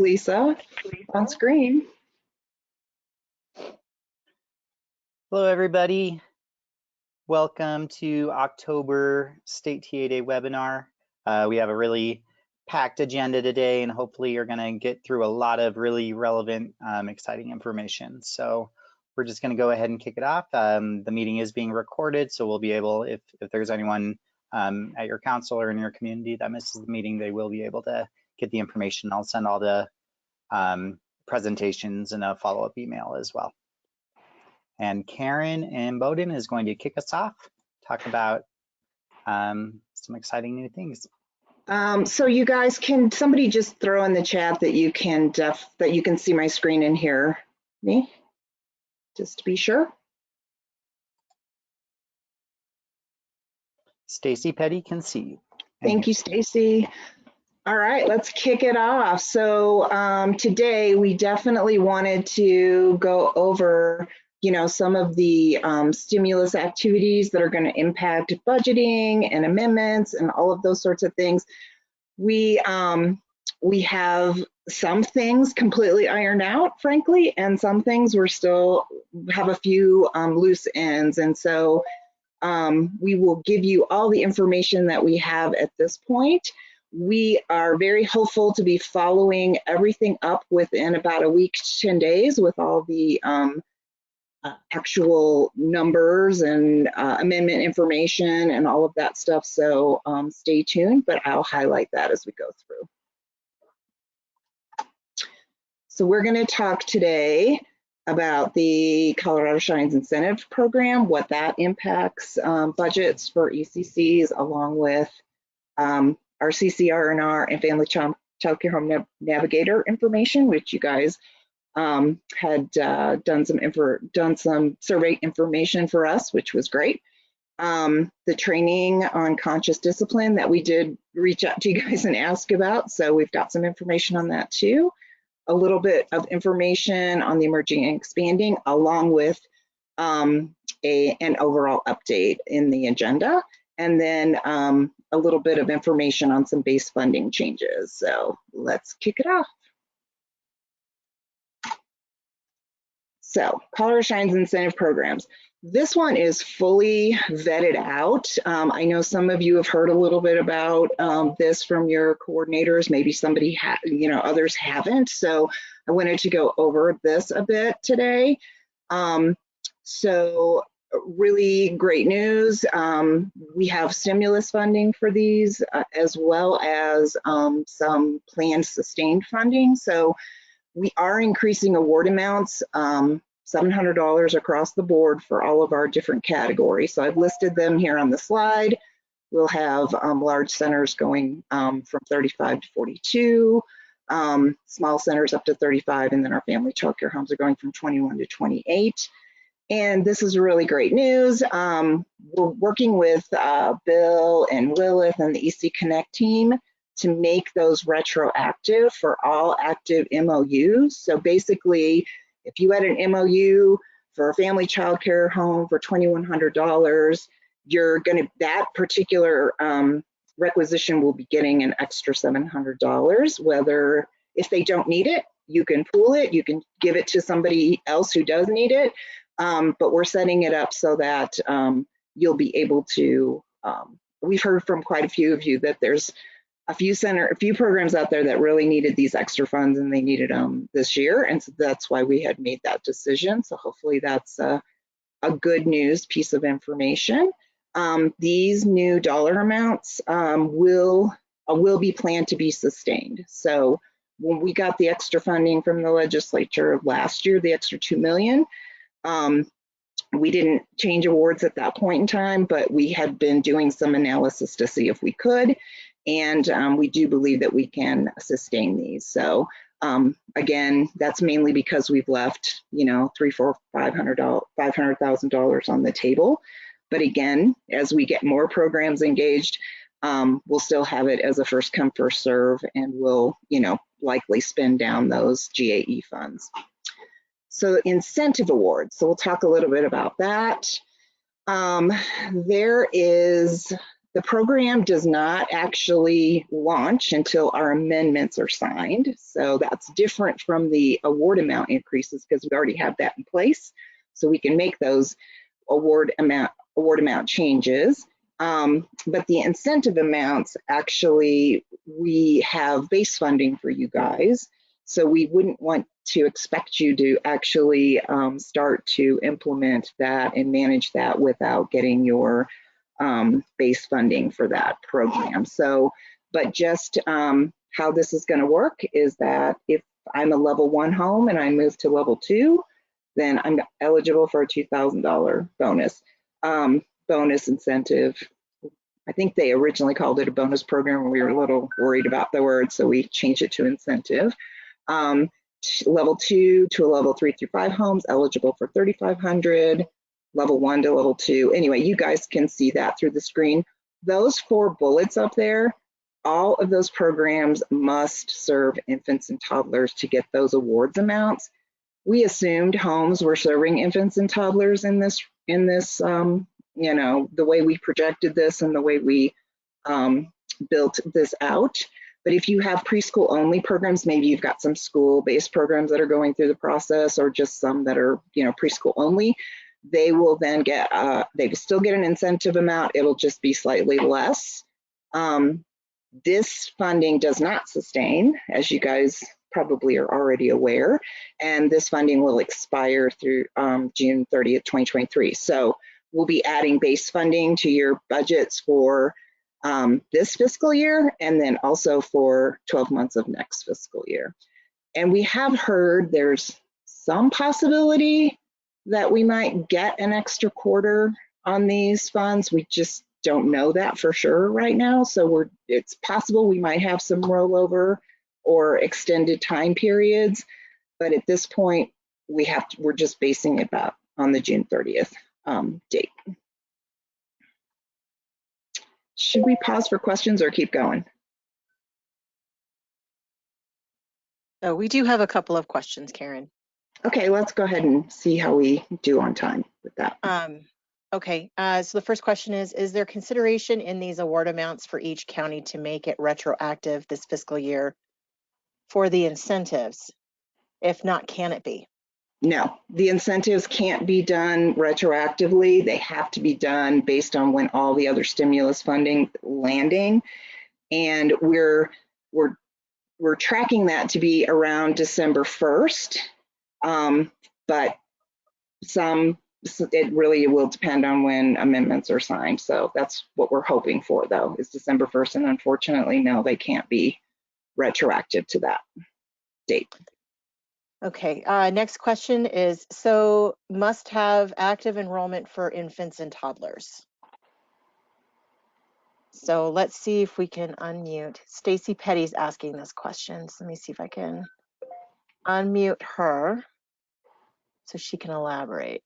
Lisa on screen. Hello, everybody. Welcome to October State TA Day webinar. We have a really packed agenda today, and hopefully you're going to get through a lot of really relevant, exciting information. So we're just going to go ahead and kick it off. The meeting is being recorded, so we'll be able, if there's anyone at your council or in your community that misses the meeting, they will be able to get the information. I'll send all the presentations in a follow-up email as well. And Karen and Bowden is going to kick us off, talk about some exciting new things. So you guys, can somebody just throw in the chat that you can see my screen and hear me, just to be sure. Stacy Petty can see you. Thank you, Stacy. All right, let's kick it off. So today we definitely wanted to go over, some of the stimulus activities that are going to impact budgeting and amendments and all of those sorts of things. We have some things completely ironed out, frankly, and some things we're still have a few loose ends. And so we will give you all the information that we have at this point. We are very hopeful to be following everything up within about a week to 10 days with all the actual numbers and amendment information and all of that stuff. So stay tuned, but I'll highlight that as we go through. So we're going to talk today about the Colorado Shines Incentive Program, what that impacts budgets for ECCs, along with our CCR&R and Family Child Care Home Navigator information, which you guys had done some survey information for us, which was great. The training on conscious discipline that we did reach out to you guys and ask about, so we've got some information on that too. A little bit of information on the emerging and expanding, along with an overall update in the agenda, and then a little bit of information on some base funding changes. So let's kick it off. So Colorado Shines Incentive Programs. This one is fully vetted out. I know some of you have heard a little bit about this from your coordinators. Maybe somebody, others haven't. So I wanted to go over this a bit today. So really great news. We have stimulus funding for these as well as some planned sustained funding. So we are increasing award amounts, $700 across the board for all of our different categories. So I've listed them here on the slide. We'll have large centers going from 35 to 42, small centers up to 35, and then our family child care homes are going from 21 to 28. And this is really great news. We're working with Bill and Lilith and the EC Connect team to make those retroactive for all active MOUs. So basically, if you had an MOU for a family child care home for $2,100, you're gonna, that particular requisition will be getting an extra $700. Whether, if they don't need it, you can pool it, you can give it to somebody else who does need it, but we're setting it up so that you'll be able to, we've heard from quite a few of you that there's a few programs out there that really needed these extra funds, and they needed them this year, and so that's why we had made that decision. So hopefully that's a good news piece of information. These new dollar amounts will be planned to be sustained. So when we got the extra funding from the legislature last year, the extra $2 million, we didn't change awards at that point in time, but we had been doing some analysis to see if we could. And we do believe that we can sustain these. So again, that's mainly because we've left, $500,000 on the table. But again, as we get more programs engaged, we'll still have it as a first come, first serve, and we'll, likely spend down those GAE funds. So incentive awards. So we'll talk a little bit about that. There is The program does not actually launch until our amendments are signed. So that's different from the award amount increases because we already have that in place. So we can make those award amount changes. But the incentive amounts, actually, we have base funding for you guys. So we wouldn't want to expect you to actually start to implement that and manage that without getting your base funding for that program. So, but just how this is going to work is that if I'm a level 1 home and I move to level 2, then I'm eligible for a $2,000 bonus. Bonus incentive. I think they originally called it a bonus program, and we were a little worried about the word, so we changed it to incentive. Level 2 to a level 3 through 5 homes eligible for $3,500. Level 1 to level 2. Anyway, you guys can see that through the screen. Those 4 bullets up there, all of those programs must serve infants and toddlers to get those awards amounts. We assumed homes were serving infants and toddlers in this, you know, the way we projected this and the way we built this out. But if you have preschool only programs, maybe you've got some school-based programs that are going through the process, or just some that are, you know, preschool only, they will then get, they still get an incentive amount. It'll just be slightly less. This funding does not sustain, as you guys probably are already aware, and this funding will expire through June 30th, 2023. So we'll be adding base funding to your budgets for this fiscal year, and then also for 12 months of next fiscal year. And we have heard there's some possibility that we might get an extra quarter on these funds. We just don't know that for sure right now. So it's possible we might have some rollover or extended time periods, but at this point we're just basing it on the June 30th date. Should we pause for questions or keep going? Oh, we do have a couple of questions, Karen. Okay, let's go ahead and see how we do on time with that. Okay, so the first question is there consideration in these award amounts for each county to make it retroactive this fiscal year for the incentives? If not, can it be? No, the incentives can't be done retroactively. They have to be done based on when all the other stimulus funding landing. And we're tracking that to be around December 1st. But it really will depend on when amendments are signed. So that's what we're hoping for, though, is December 1st. And unfortunately, no, they can't be retroactive to that date. Okay, next question is, so must have active enrollment for infants and toddlers. So let's see if we can unmute. Stacy Petty's asking this question. So let me see if I can unmute her so she can elaborate.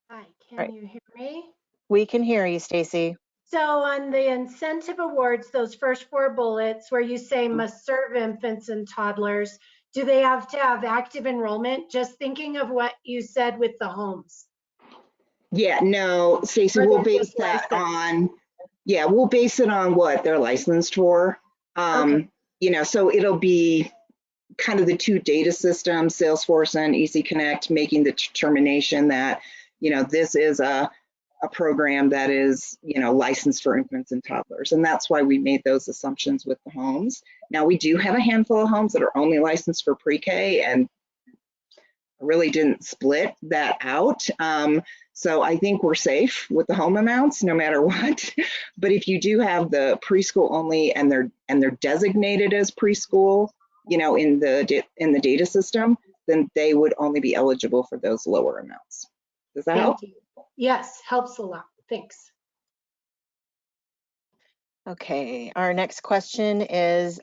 Hi, can you hear me? We can hear you, Stacy. So on the incentive awards, those first 4 bullets where you say must serve infants and toddlers, do they have to have active enrollment? Just thinking of what you said with the homes. Yeah, no, Stacey, we'll base that on, we'll base it on what they're licensed for. Okay. You know, so it'll be kind of the 2 data systems, Salesforce and Easy Connect, making the determination that, you know, this is a program that is, you know, licensed for infants and toddlers. And that's why we made those assumptions with the homes. Now, we do have a handful of homes that are only licensed for pre-K, and really didn't split that out. So I think we're safe with the home amounts no matter what. But if you do have the preschool only and they're designated as preschool, you know, in the data system, then they would only be eligible for those lower amounts. Does that help? Thank you. Yes, helps a lot. Thanks. Okay, our next question is,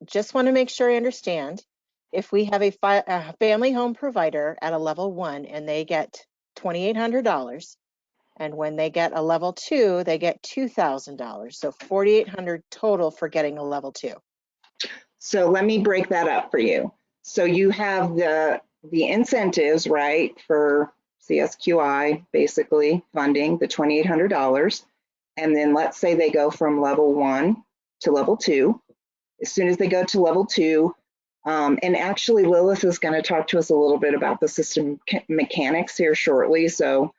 just want to make sure I understand. If we have a family home provider at a level 1 and they get $2,800, and when they get a level 2, they get $2,000. So $4,800 total for getting a level 2. So let me break that up for you. So you have the incentives, right, for CSQI, basically funding the $2,800. and then let's say they go from level 1 to level 2. As soon as they go to level 2, and actually Lilith is going to talk to us a little bit about the system mechanics here shortly, so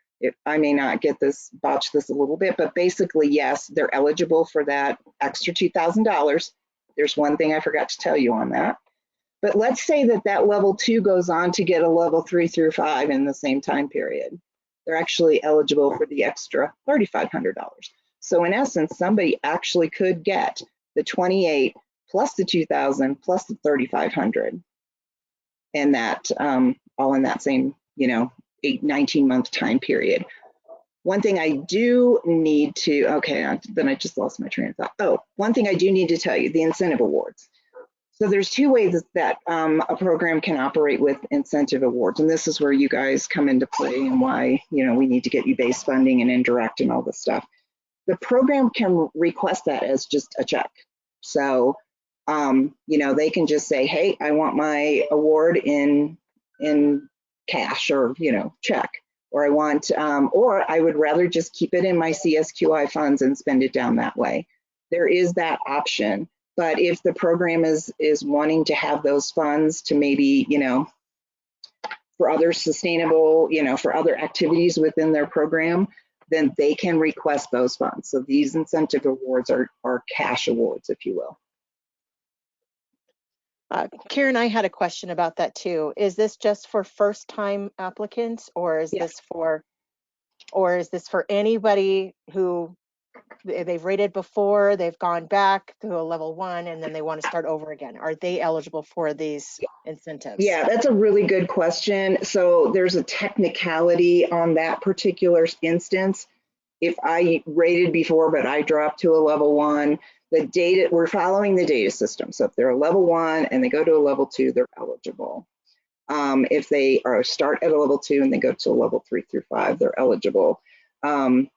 I may not botch this a little bit, but basically, yes, they're eligible for that extra $2,000. There's one thing I forgot to tell you on that. But let's say that level 2 goes on to get a level 3 through 5 in the same time period. They're actually eligible for the extra $3,500. So in essence, somebody actually could get the 28 plus the 2,000 plus the 3,500, and that all in that same 19-month time period. One thing I do need to, then I just lost my train of thought. Oh, one thing I do need to tell you, the incentive awards. So there's two ways that a program can operate with incentive awards, and this is where you guys come into play and why we need to get you base funding and indirect and all this stuff. The program can request that as just a check. So they can just say, hey, I want my award in cash or check, or I want or I would rather just keep it in my CSQI funds and spend it down that way. There is that option. But if the program is wanting to have those funds to maybe, for other sustainable, for other activities within their program, then they can request those funds. So these incentive awards are cash awards, if you will. Karen, I had a question about that too. Is this just for first-time applicants, or is this for anybody who they've rated before, they've gone back to a level 1, and then they want to start over again? Are they eligible for these incentives? Yeah, that's a really good question. So there's a technicality on that particular instance. If I rated before, but I dropped to a level 1, we're following the data system. So if they're a level 1 and they go to a level 2, they're eligible. If they start at a level 2 and they go to a level 3 through 5, they're eligible. And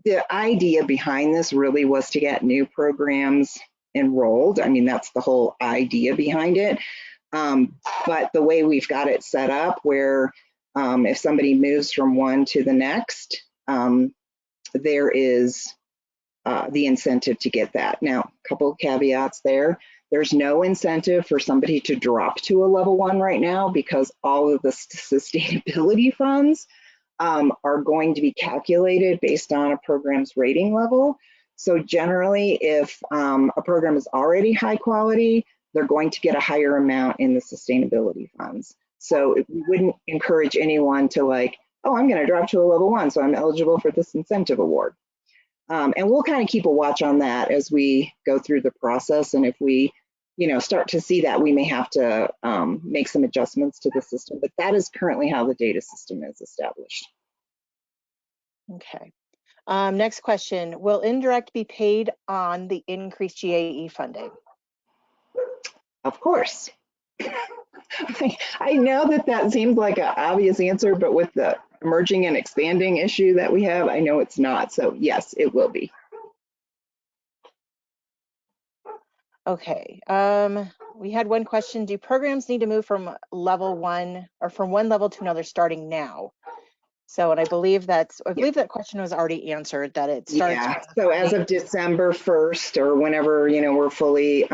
the idea behind this really was to get new programs enrolled. I mean, that's the whole idea behind it. But the way we've got it set up, where if somebody moves from one to the next, there is the incentive to get that. Now, a couple of caveats there. There's no incentive for somebody to drop to a level 1 right now, because all of the sustainability funds are going to be calculated based on a program's rating level. So generally, if a program is already high quality, they're going to get a higher amount in the sustainability funds. So we wouldn't encourage anyone to oh, I'm going to drop to a level 1, so I'm eligible for this incentive award. And we'll kind of keep a watch on that as we go through the process. And if we start to see that, we may have to make some adjustments to the system, but that is currently how the data system is established. Okay. Next question. Will Indirect be paid on the increased GAE funding? Of course. I know that seems like an obvious answer, but with the emerging and expanding issue that we have, I know it's not. So yes, it will be. Okay. We had one question. Do programs need to move from level 1 or from one level to another starting now? So, and I believe that question was already answered, that it starts. Yeah. So as of December 1st or whenever, we're fully,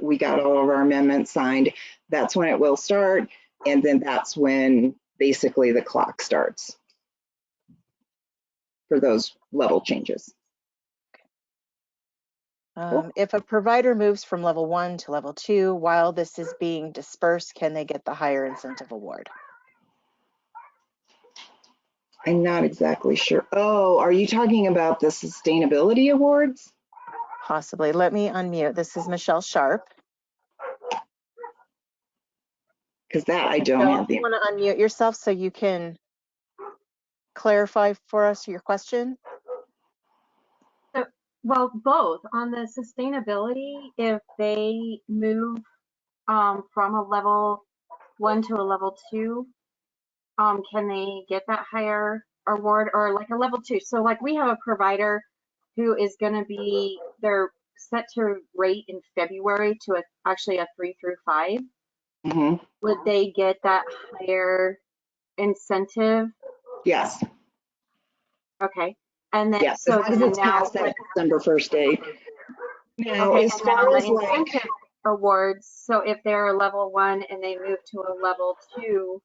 we got all of our amendments signed, that's when it will start. And then that's when basically the clock starts for those level changes. Cool. If a provider moves from level 1 to level 2, while this is being dispersed, can they get the higher incentive award? I'm not exactly sure. Oh, are you talking about the sustainability awards? Possibly. Let me unmute. This is Michelle Sharp. Because that I don't have. You want to unmute yourself so you can clarify for us your question? Well, both. On the sustainability, if they move from a level 1 to a level 2, can they get that higher award, or like a level 2? So like we have a provider who is going to be, they're set to rate in February to actually a 3 through 5. Mm-hmm. Would they get that higher incentive? Yes. Okay. And then, Yes, as so long as then it's now, past that December 1st date. Now, okay, as and then far on the as like, incentive awards, so if they're a level 1 and they move to a level 2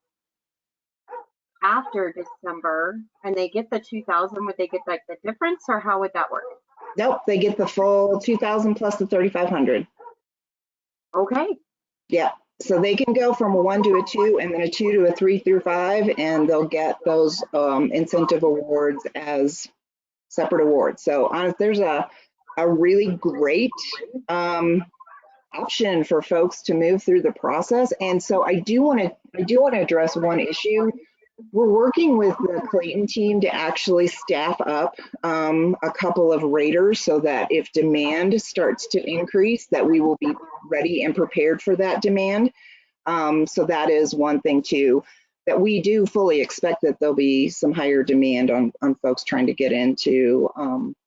after December and they get the 2,000, would they get like the difference, or how would that work? nope, they get the full 2,000 plus the 3,500. Okay. Yeah, so they can go from a 1 to a 2 and then a 2 to a 3 through 5, and they'll get those incentive awards as separate awards. So there's a really great option for folks to move through the process. And so I do want to address one issue. We're working with the Clayton team to actually staff up a couple of raters so that if demand starts to increase, that we will be ready and prepared for that demand. So that is one thing too, that we do fully expect that there'll be some higher demand on folks trying to get into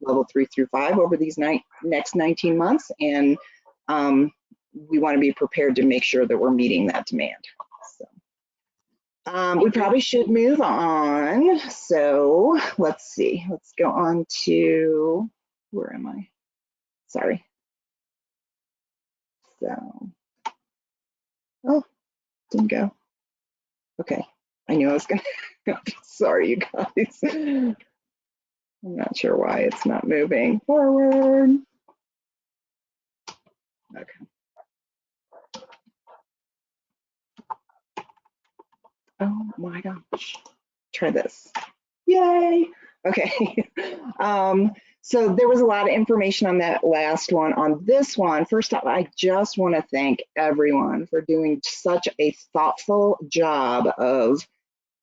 level 3 through 5 over these next 19 months. And we want to be prepared to make sure that we're meeting that demand. So, we probably should move on. So let's see, let's go on to, where am I? Sorry. So, oh, didn't go. Okay, I knew I was gonna, sorry you guys. I'm not sure why it's not moving forward. Okay. Oh my gosh, try this. Yay. Okay. So there was a lot of information on that last one. On this one, first off, I just want to thank everyone for doing such a thoughtful job of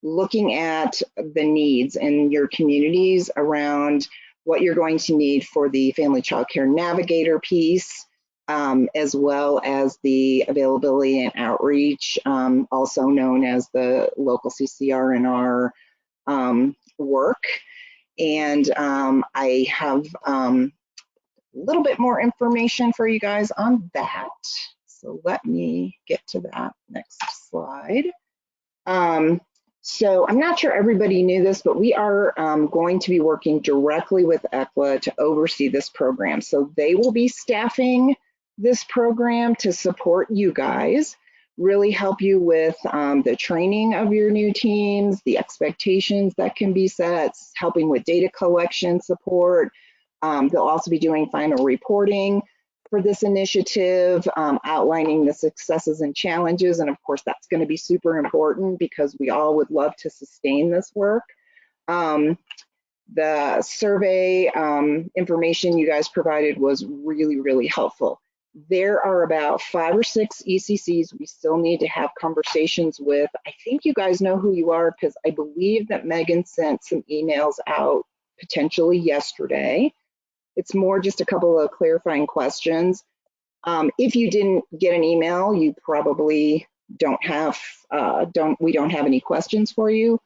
looking at the needs in your communities around what you're going to need for the Family Child Care Navigator piece, as well as the availability and outreach, also known as the local CCR&R work. And I have a little bit more information for you guys on that. So let me get to that next slide. So I'm not sure everybody knew this, but we are going to be working directly with ECLA to oversee this program. So they will be staffing this program to support you guys, really help you with the training of your new teams, the expectations that can be set, helping with data collection support. They'll also be doing final reporting for this initiative, outlining the successes and challenges. And of course, that's going to be super important because we all would love to sustain this work. The survey information you guys provided was really, really helpful. There are about 5 or 6 ECCs we still need to have conversations with. I think you guys know who you are because I believe that Megan sent some emails out potentially yesterday. It's more just a couple of clarifying questions. If you didn't get an email, you probably don't have, we don't have any questions for you.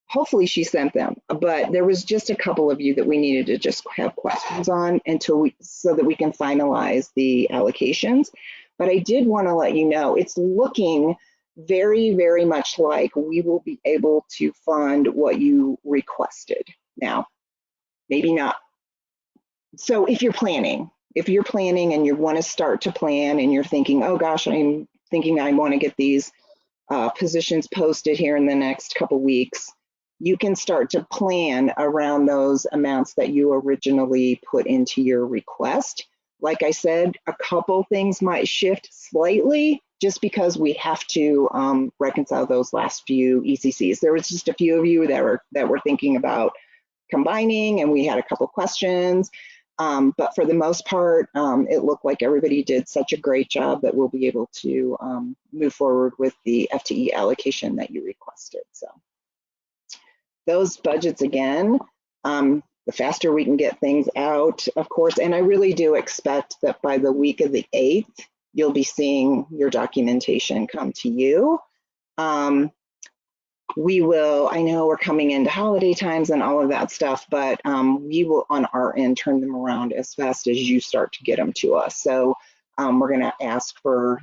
Hopefully she sent them, but there was just a couple of you that we needed to just have questions on so that we can finalize the allocations. But I did want to let you know, it's looking very, very much like we will be able to fund what you requested. Now, maybe not. So if you're planning and you want to start to plan and you're thinking, oh gosh, I'm thinking I want to get these positions posted here in the next couple weeks, you can start to plan around those amounts that you originally put into your request. Like I said, a couple things might shift slightly just because we have to reconcile those last few ECCs. There was just a few of you that were thinking about combining, and we had a couple questions. But for the most part, it looked like everybody did such a great job that we'll be able to move forward with the FTE allocation that you requested. So those budgets, again, the faster we can get things out, of course, and I really do expect that by the week of the 8th, you'll be seeing your documentation come to you. We will, I know we're coming into holiday times and all of that stuff, but we will on our end turn them around as fast as you start to get them to us. So we're gonna ask for,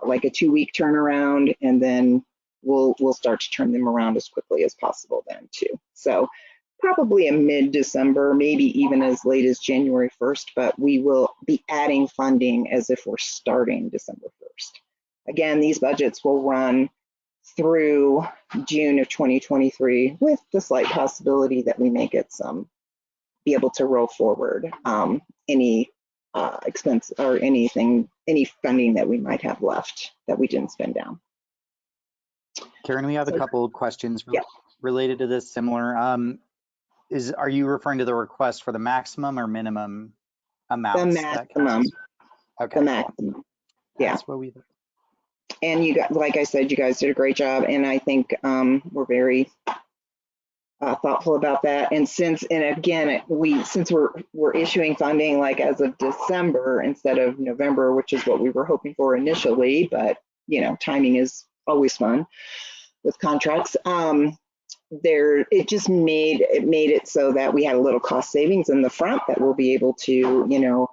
like a 2-week turnaround, and then we'll start to turn them around as quickly as possible then too. So probably in mid-December, maybe even as late as January 1st, but we will be adding funding as if we're starting December 1st. Again, these budgets will run through June of 2023 with the slight possibility that we may get be able to roll forward any expense or any funding that we might have left that we didn't spend down. Karen, we have a couple of questions related to this similar. Are you referring to the request for the maximum or minimum amounts? The maximum. Okay. The maximum. Yeah. That's what we. And you got, like I said, you guys did a great job, and I think we're very thoughtful about that. And since we're issuing funding like as of December instead of November, which is what we were hoping for initially, but you know, timing is always fun with contracts. It just made it so that we had a little cost savings in the front that we'll be able to, you know,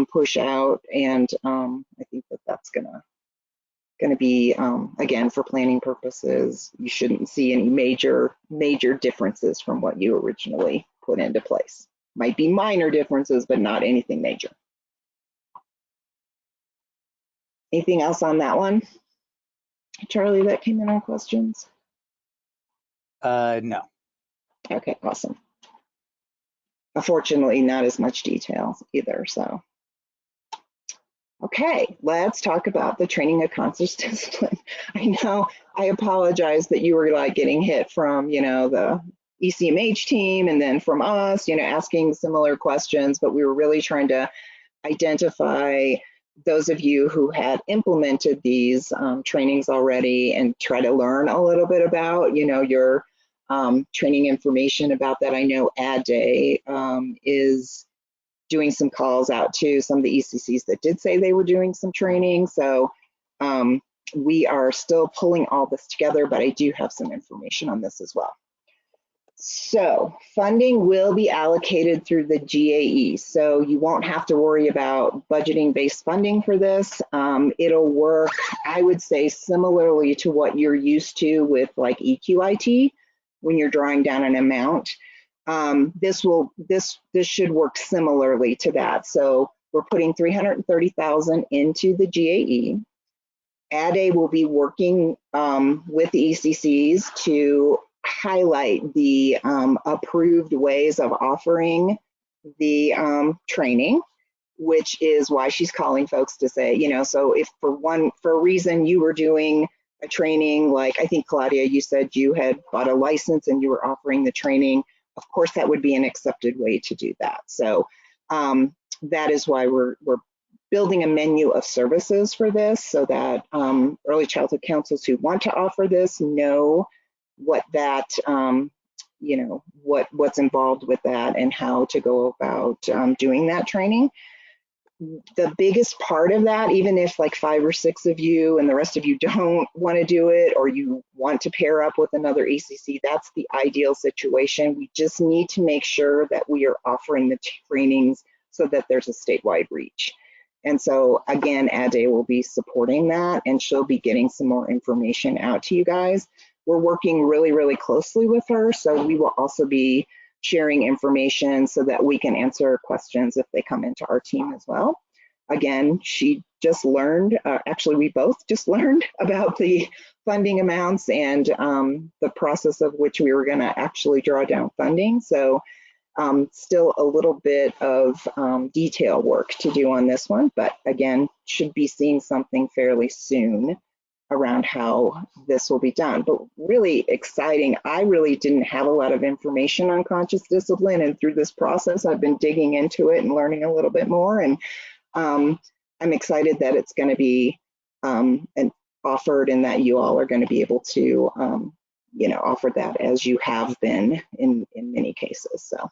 push out, and I think that's gonna be again, for planning purposes, you shouldn't see any major differences from what you originally put into place. Might be minor differences, but not anything major. Anything else on that one, Charlie, that came in on questions? No. Okay, awesome. Unfortunately, not as much detail either, so. Okay, let's talk about the training of conscious discipline. I know, I apologize that you were like getting hit from, you know, the ECMH team and then from us, you know, asking similar questions, but we were really trying to identify those of you who had implemented these trainings already and try to learn a little bit about, you know, your training information about that. I know Cda is doing some calls out to some of the ECCs that did say they were doing some training. So we are still pulling all this together, but I do have some information on this as well. So funding will be allocated through the GAE. So you won't have to worry about budgeting based funding for this. It'll work, I would say, similarly to what you're used to with like EQIT when you're drawing down an amount. This should work similarly to that. So we're putting $330,000 into the GAE. Cda will be working with the ECCs to highlight the approved ways of offering the training, which is why she's calling folks to say, you know, so if for a reason you were doing a training, like I think Claudia, you said you had bought a license and you were offering the training, of course that would be an accepted way to do that. So that is why we're building a menu of services for this, so that early childhood counselors who want to offer this know what that, you know, what's involved with that and how to go about doing that training. The biggest part of that, even if like 5 or 6 of you and the rest of you don't want to do it, or you want to pair up with another ECC, that's the ideal situation. We just need to make sure that we are offering the trainings so that there's a statewide reach. And so again, Cda will be supporting that, and she'll be getting some more information out to you guys. We're working really, really closely with her, so we will also be sharing information so that we can answer questions if they come into our team as well. Again, she just learned, actually we both just learned about the funding amounts and the process of which we were going to actually draw down funding. So still a little bit of detail work to do on this one, but again, should be seeing something fairly soon around how this will be done. But really exciting, I really didn't have a lot of information on conscious discipline, and through this process I've been digging into it and learning a little bit more, and I'm excited that it's going to be offered, and that you all are going to be able to you know, offer that as you have been in many cases. So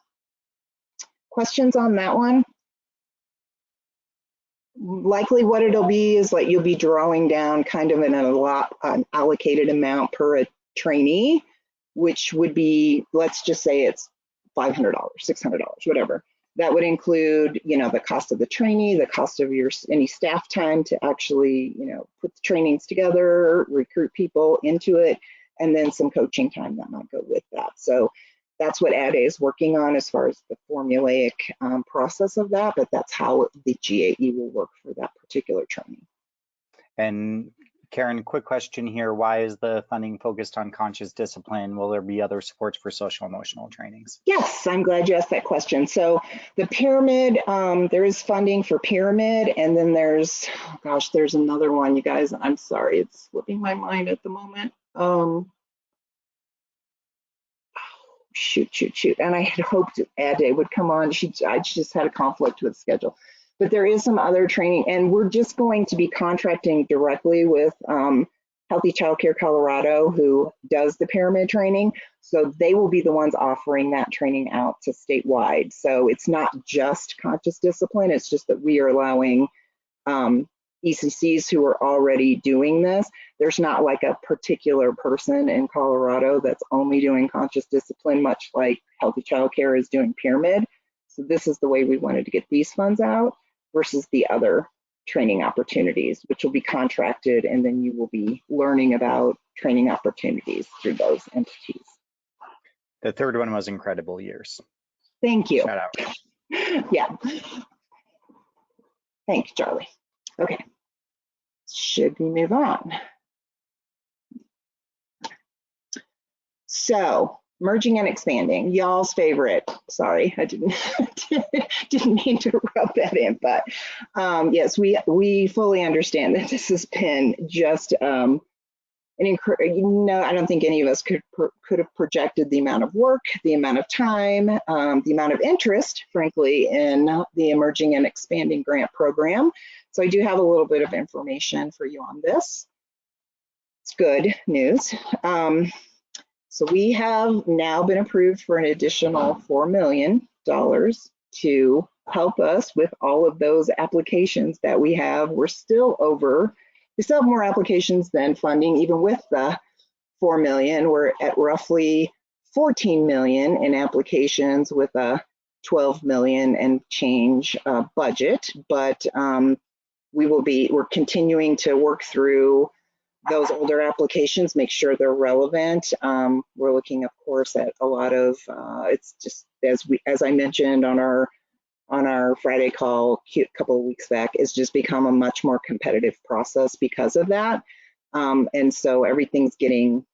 questions on that one? Likely what it'll be is like you'll be drawing down kind of an allocated amount per a trainee, which would be, let's just say it's $500, $600, whatever. That would include, the cost of the trainee, the cost of any staff time to actually, put the trainings together, recruit people into it, and then some coaching time that might go with that. So that's what Cda is working on as far as the formulaic process of that, but that's how the GAE will work for that particular training. And Karen, quick question here. Why is the funding focused on conscious discipline? Will there be other supports for social emotional trainings? Yes, I'm glad you asked that question. So the pyramid, there is funding for pyramid, and then there's another one, you guys. I'm sorry, it's slipping my mind at the moment. Shoot. And I had hoped Cda would come on. I just had a conflict with schedule. But there is some other training, and we're just going to be contracting directly with Healthy Childcare Colorado, who does the pyramid training. So they will be the ones offering that training out to statewide. So it's not just conscious discipline, it's just that we are allowing ECCs who are already doing this. There's not like a particular person in Colorado that's only doing conscious discipline, much like Healthy Childcare is doing pyramid. So this is the way we wanted to get these funds out versus the other training opportunities, which will be contracted, and then you will be learning about training opportunities through those entities. The third one was Incredible Years. Thank you. Shout out. Yeah. Thanks, Charlie. Okay. Should we move on? So, merging and expanding, y'all's favorite. Sorry, I didn't mean to rub that in, but yes, we fully understand that this has been just I don't think any of us could have projected the amount of work, the amount of time, the amount of interest, frankly, in the Emerging and Expanding Grant Program. So I do have a little bit of information for you on this. It's good news. So we have now been approved for an additional $4 million to help us with all of those applications that we have. We still have more applications than funding. Even with the $4 million, we're at roughly $14 million in applications with a $12 million and change budget. But we're continuing to work through those older applications, make sure they're relevant. We're looking, of course, at a lot of, it's just as I mentioned on our Friday call a couple of weeks back, it's just become a much more competitive process because of that. And so everything's getting,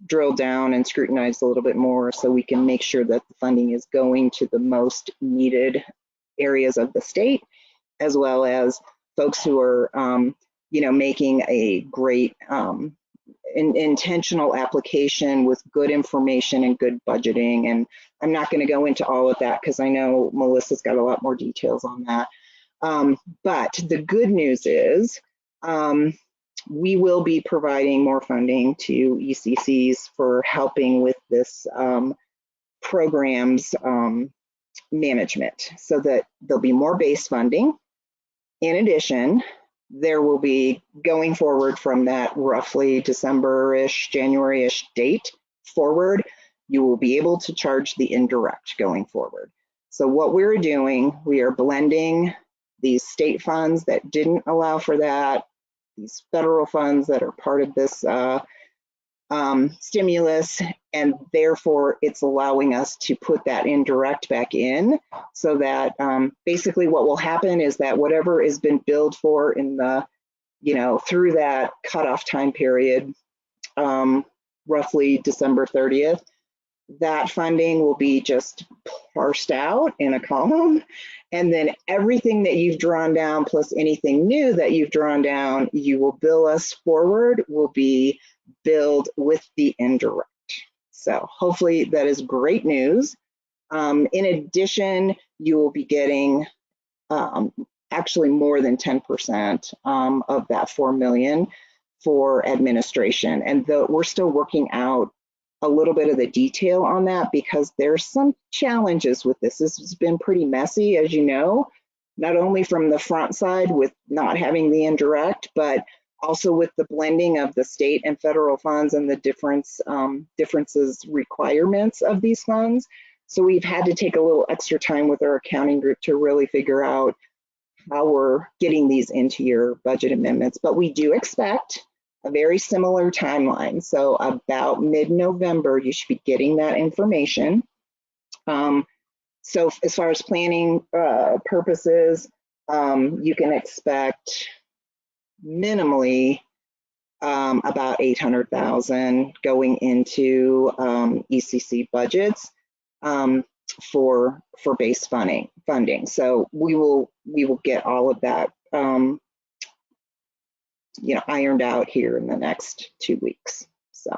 drilled down and scrutinized a little bit more so we can make sure that the funding is going to the most needed areas of the state, as well as folks who are, making a great intentional application with good information and good budgeting. And I'm not going to go into all of that because I know Melissa's got a lot more details on that. But the good news is we will be providing more funding to ECCs for helping with this program's management, so that there'll be more base funding. In addition, there will be, going forward from that roughly December-ish, January-ish date forward, you will be able to charge the indirect going forward. So what we're doing, we are blending these state funds that didn't allow for that, these federal funds that are part of this stimulus, and therefore it's allowing us to put that indirect back in, so that basically what will happen is that whatever has been billed for in the, through that cutoff time period, roughly December 30th, that funding will be just parsed out in a column, and then everything that you've drawn down plus anything new that you've drawn down, you will bill us forward, will be billed with the indirect. So hopefully that is great news. In addition, you will be getting actually more than 10% of that $4 million for administration. And we're still working out a little bit of the detail on that, because there's some challenges with this. This has been pretty messy, as you know, not only from the front side with not having the indirect, but also with the blending of the state and federal funds and the differences requirements of these funds. So we've had to take a little extra time with our accounting group to really figure out how we're getting these into your budget amendments. But we do expect a very similar timeline. So about mid-November, you should be getting that information. So as far as planning purposes, you can expect minimally about 800,000 going into ECC budgets for base funding. So we will get all of that ironed out here in the next 2 weeks. So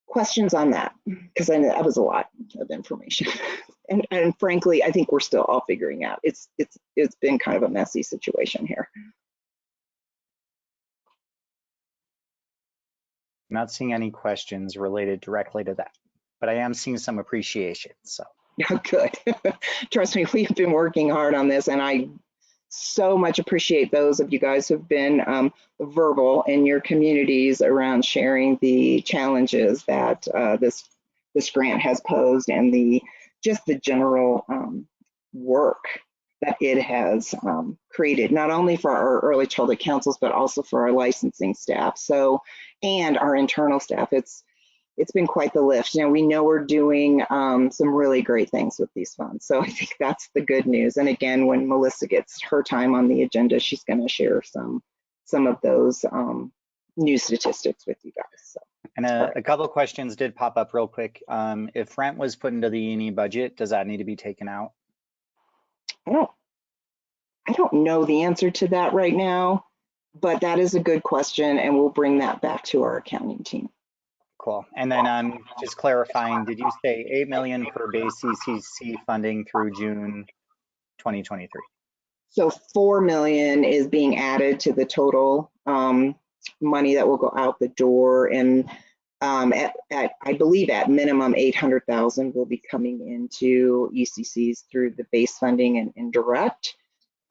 questions on that, because I know that was a lot of information. And frankly, I think we're still all figuring out. It's been kind of a messy situation here. I'm not seeing any questions related directly to that, but I am seeing some appreciation. So yeah, good. Trust me, we've been working hard on this, and I so much appreciate those of you guys who've been verbal in your communities around sharing the challenges that this grant has posed, and just the general work that it has created, not only for our early childhood councils, but also for our licensing staff. So, and our internal staff. It's been quite the lift. We know we're doing some really great things with these funds. So I think that's the good news. And again, when Melissa gets her time on the agenda, she's going to share some of those new statistics with you guys. So. And a couple of questions did pop up real quick. If rent was put into the E&E budget, does that need to be taken out? I don't know the answer to that right now, but that is a good question, and we'll bring that back to our accounting team. Cool. And then just clarifying, did you say 8 million for base CCC funding through June 2023? So 4 million is being added to the total money that will go out the door, and I believe at minimum 800,000 will be coming into ECCs through the base funding and indirect.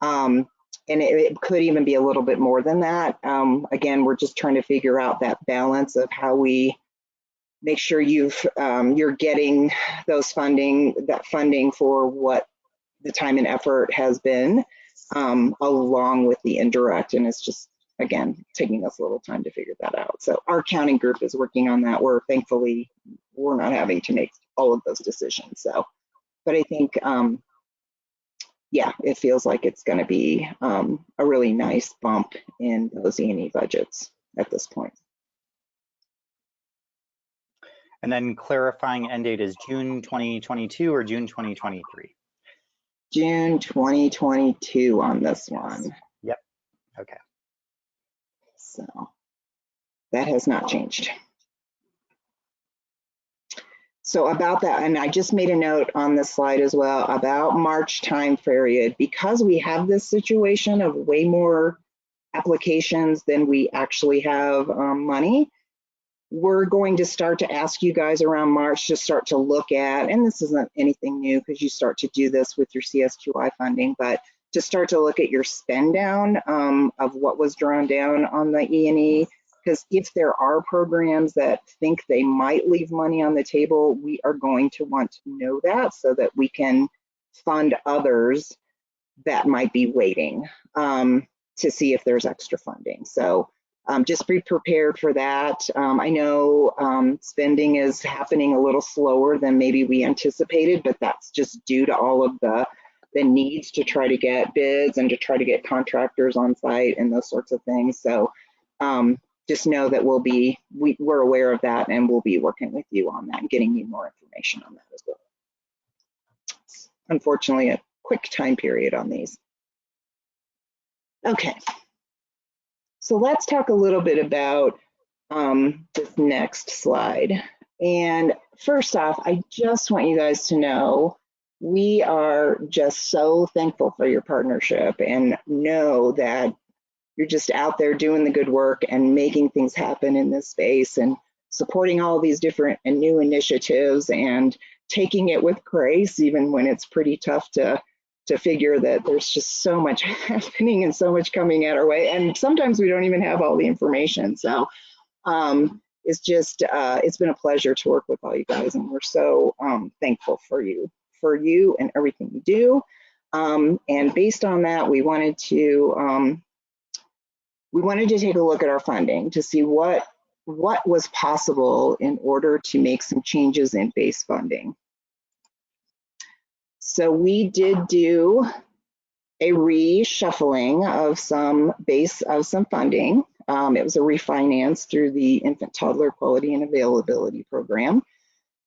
And it could even be a little bit more than that. Again, we're just trying to figure out that balance of how we make sure you're getting that funding for what the time and effort has been, along with the indirect. And it's just, again, taking us a little time to figure that out. So our accounting group is working on that. Thankfully, we're not having to make all of those decisions. So, but I think, yeah, it feels like it's going to be a really nice bump in those E&E budgets at this point. And then clarifying end date is June 2022 or June 2023? June 2022 on this one. Yep. Okay. So that has not changed. So about that, and I just made a note on this slide as well about March time period, because we have this situation of way more applications than we actually have money. We're going to start to ask you guys around March to start to look at, and this isn't anything new because you start to do this with your CSQI funding, but to start to look at your spend down of what was drawn down on the E&E, because if there are programs that think they might leave money on the table, we are going to want to know that so that we can fund others that might be waiting to see if there's extra funding. So just be prepared for that. I know spending is happening a little slower than maybe we anticipated, but that's just due to all of the needs to try to get bids and to try to get contractors on site and those sorts of things. So just know that we're aware of that, and we'll be working with you on that and getting you more information on that as well. It's unfortunately, a quick time period on these. Okay. So let's talk a little bit about this next slide. And first off, I just want you guys to know we are just so thankful for your partnership, and know that you're just out there doing the good work and making things happen in this space and supporting all these different and new initiatives and taking it with grace, even when it's pretty tough to figure that there's just so much happening and so much coming at our way. And sometimes we don't even have all the information. So it's just, it's been a pleasure to work with all you guys, and we're so thankful for you and everything you do. And based on that, we wanted to take a look at our funding to see what was possible in order to make some changes in base funding. So we did do a reshuffling of some funding. It was a refinance through the Infant Toddler Quality and Availability Program.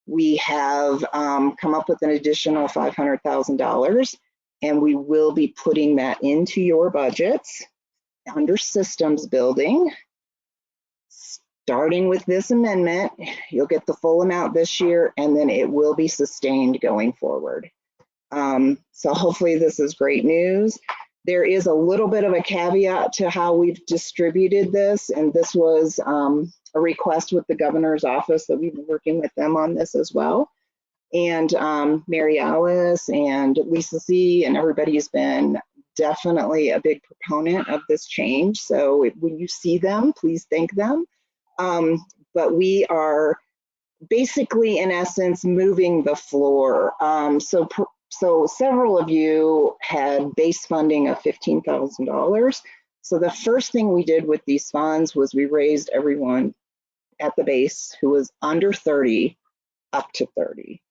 We have come up with an additional $500,000, and we will be putting that into your budgets under systems building. Starting with this amendment, you'll get the full amount this year, and then it will be sustained going forward. So hopefully this is great news. There is a little bit of a caveat to how we've distributed this, and this was a request with the governor's office that we've been working with them on this as well. And Mary Alice and Lisa C. and everybody's been definitely a big proponent of this change. So when you see them, please thank them. But we are basically, in essence, moving the floor. So several of you had base funding of $15,000. So the first thing we did with these funds was we raised everyone at the base who was under 30 up to 30.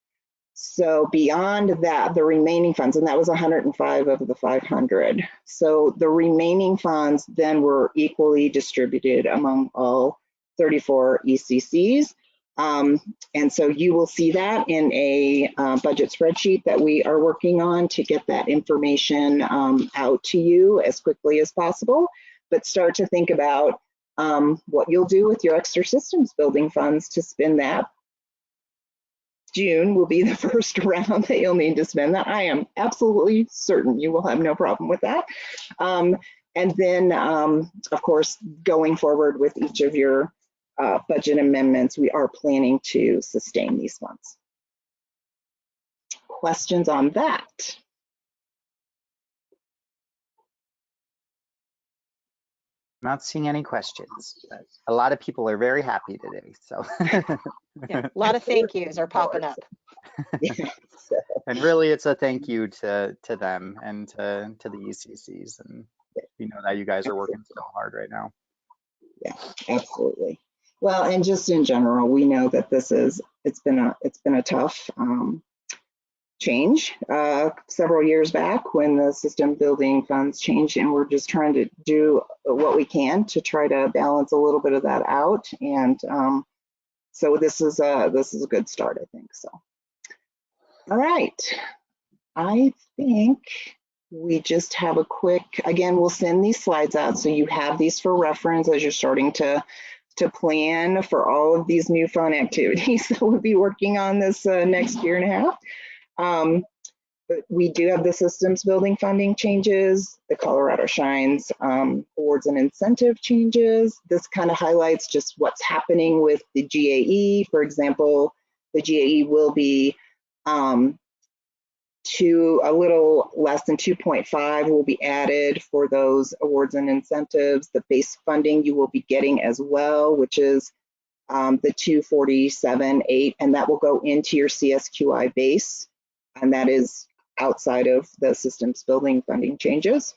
So beyond that, the remaining funds, and that was 105 of the 500. So the remaining funds then were equally distributed among all 34 ECCs. And so you will see that in a budget spreadsheet that we are working on to get that information out to you as quickly as possible, but start to think about what you'll do with your extra systems building funds to spend that. June will be the first round that you'll need to spend that. I am absolutely certain you will have no problem with that. And then, of course, going forward with each of your budget amendments, we are planning to sustain these funds. Questions on that? Not seeing any questions. A lot of people are very happy today. So Yeah, a lot of thank yous are popping up. Yeah. And really, it's a thank you to them and to the ECCs. And we know that you guys are working so hard right now. Yeah, absolutely. Well, and just in general, we know that it's been a tough change several years back when the system building funds changed, and we're just trying to do what we can to try to balance a little bit of that out. And so this is a good start, I think. So, all right, I think we just have a quick, again, we'll send these slides out so you have these for reference as you're starting to plan for all of these new fun activities that we'll be working on this next year and a half. But we do have the systems building funding changes, the Colorado Shines awards and incentive changes. This kind of highlights just what's happening with the GAE. For example, the GAE will be to a little less than 2.5 will be added for those awards and incentives. The base funding you will be getting as well, which is the 247.8, and that will go into your CSQI base, and that is outside of the systems building funding changes.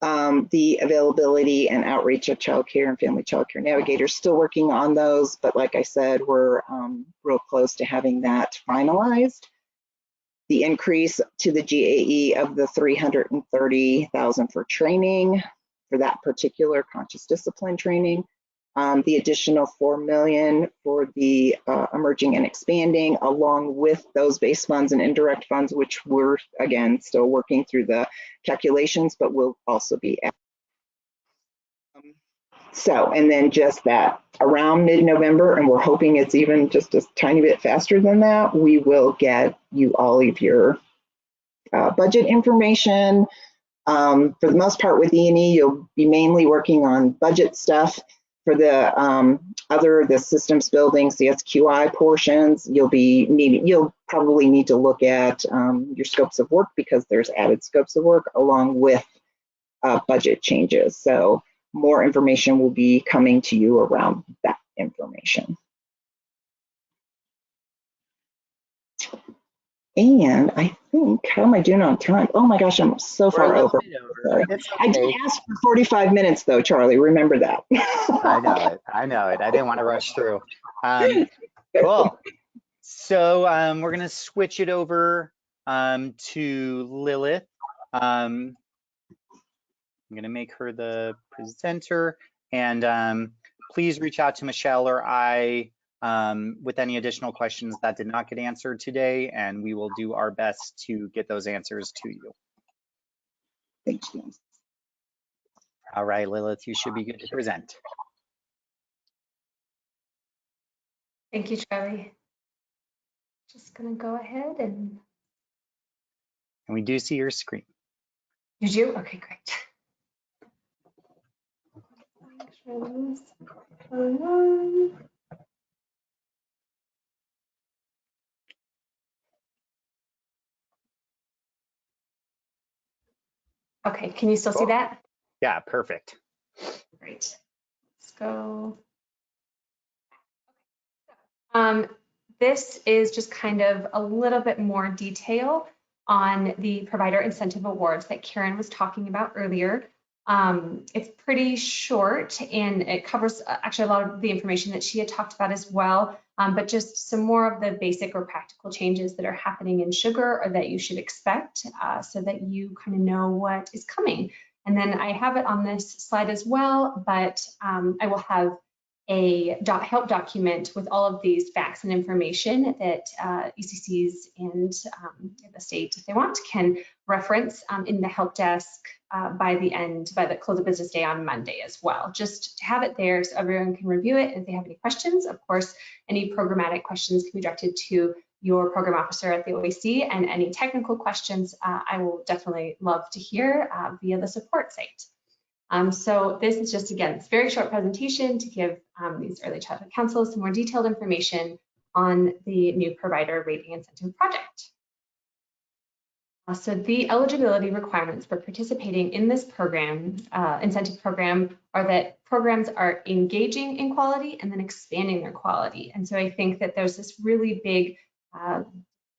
The availability and outreach of child care and family child care navigators, still working on those, but like I said, we're real close to having that finalized. The increase to the GAE of the $330,000 for training for that particular conscious discipline training. The additional $4 million for the emerging and expanding, along with those base funds and indirect funds, which we're again still working through the calculations, but will also be added. So, and then just that around mid-November, and we're hoping it's even just a tiny bit faster than that, we will get you all of your budget information. For the most part with E&E, you'll be mainly working on budget stuff. For the the systems building CSQI portions, you'll probably need to look at your scopes of work, because there's added scopes of work along with budget changes. So more information will be coming to you around that information. And I think, how am I doing on time? Oh my gosh, I'm so far over. Sorry. It's I did okay. ask for 45 minutes though, Charlie, remember that. I know it. I know it. I didn't want to rush through. Cool. So we're going to switch it over to Lilith. I'm going to make her the presenter, and please reach out to Michelle or I with any additional questions that did not get answered today, and we will do our best to get those answers to you. Thank you. All right, Lilith, you should be good to present. Thank you, Charlie. Just gonna go ahead and. And we do see your screen. You do? Okay, great. Make sure this is going on. Okay, can you still see that? Yeah, perfect. Great. Let's go. This is just kind of a little bit more detail on the provider incentive awards that Karen was talking about earlier. It's pretty short and it covers actually a lot of the information that she had talked about as well, but just some more of the basic or practical changes that are happening in sugar or that you should expect so that you kind of know what is coming. And then I have it on this slide as well, but I will have a help document with all of these facts and information that ECCs and the state, if they want, can reference in the help desk by the close of business day on Monday as well, just to have it there so everyone can review it. And if they have any questions, of course, any programmatic questions can be directed to your program officer at the OAC, and any technical questions I will definitely love to hear via the support site. So this is just, again, it's a very short presentation to give these early childhood counselors some more detailed information on the new provider rating incentive project. So the eligibility requirements for participating in this program, incentive program, are that programs are engaging in quality and then expanding their quality. And so I think that there's this really big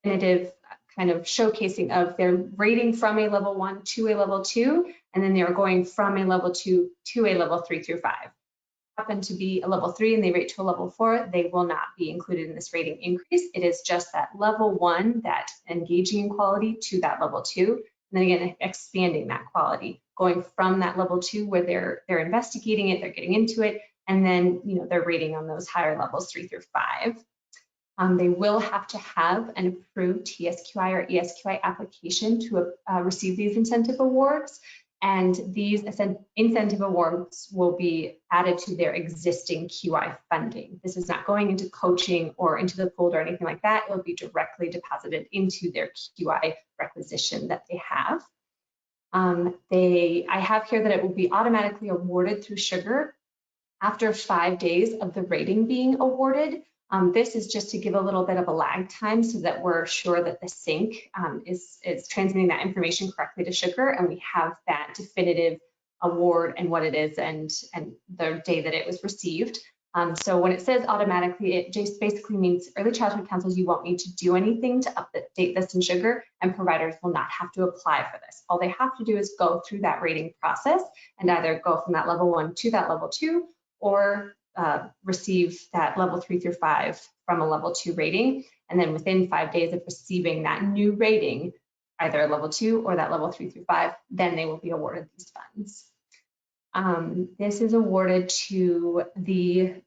definitive kind of showcasing of their rating from a level 1 to a level 2, and then they're going from a level 2 to a level 3 through 5. Happen to be a level 3 and they rate to a level 4, they will not be included in this rating increase. It is just that level 1, that engaging in quality, to that level 2, and then again expanding that quality, going from that level 2 where they're investigating it, they're getting into it, and then they're rating on those higher levels 3 through 5. They will have to have an approved TSQI or ESQI application to receive these incentive awards. And these incentive awards will be added to their existing QI funding. This is not going into coaching or into the pool or anything like that. It will be directly deposited into their QI requisition that they have. I have here that it will be automatically awarded through Sugar after 5 days of the rating being awarded. This is just to give a little bit of a lag time so that we're sure that the sync is transmitting that information correctly to Sugar, and we have that definitive award and what it is and the day that it was received. So when it says automatically, it just basically means early childhood counselors, you won't need to do anything to update this in Sugar, and providers will not have to apply for this. All they have to do is go through that rating process and either go from that level 1 to that level 2, or receive that level 3 through 5 from a level 2 rating. And then within 5 days of receiving that new rating, either a level 2 or that level 3 through 5, then they will be awarded these funds. This is awarded to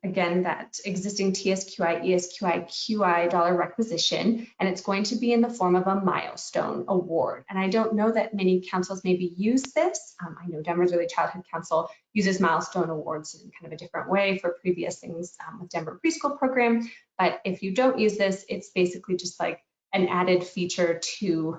again, that existing TSQI, ESQI, QI dollar requisition, and it's going to be in the form of a milestone award. And I don't know that many councils maybe use this. I know Denver's Early Childhood Council uses milestone awards in kind of a different way for previous things with Denver Preschool Program. But if you don't use this, it's basically just like an added feature to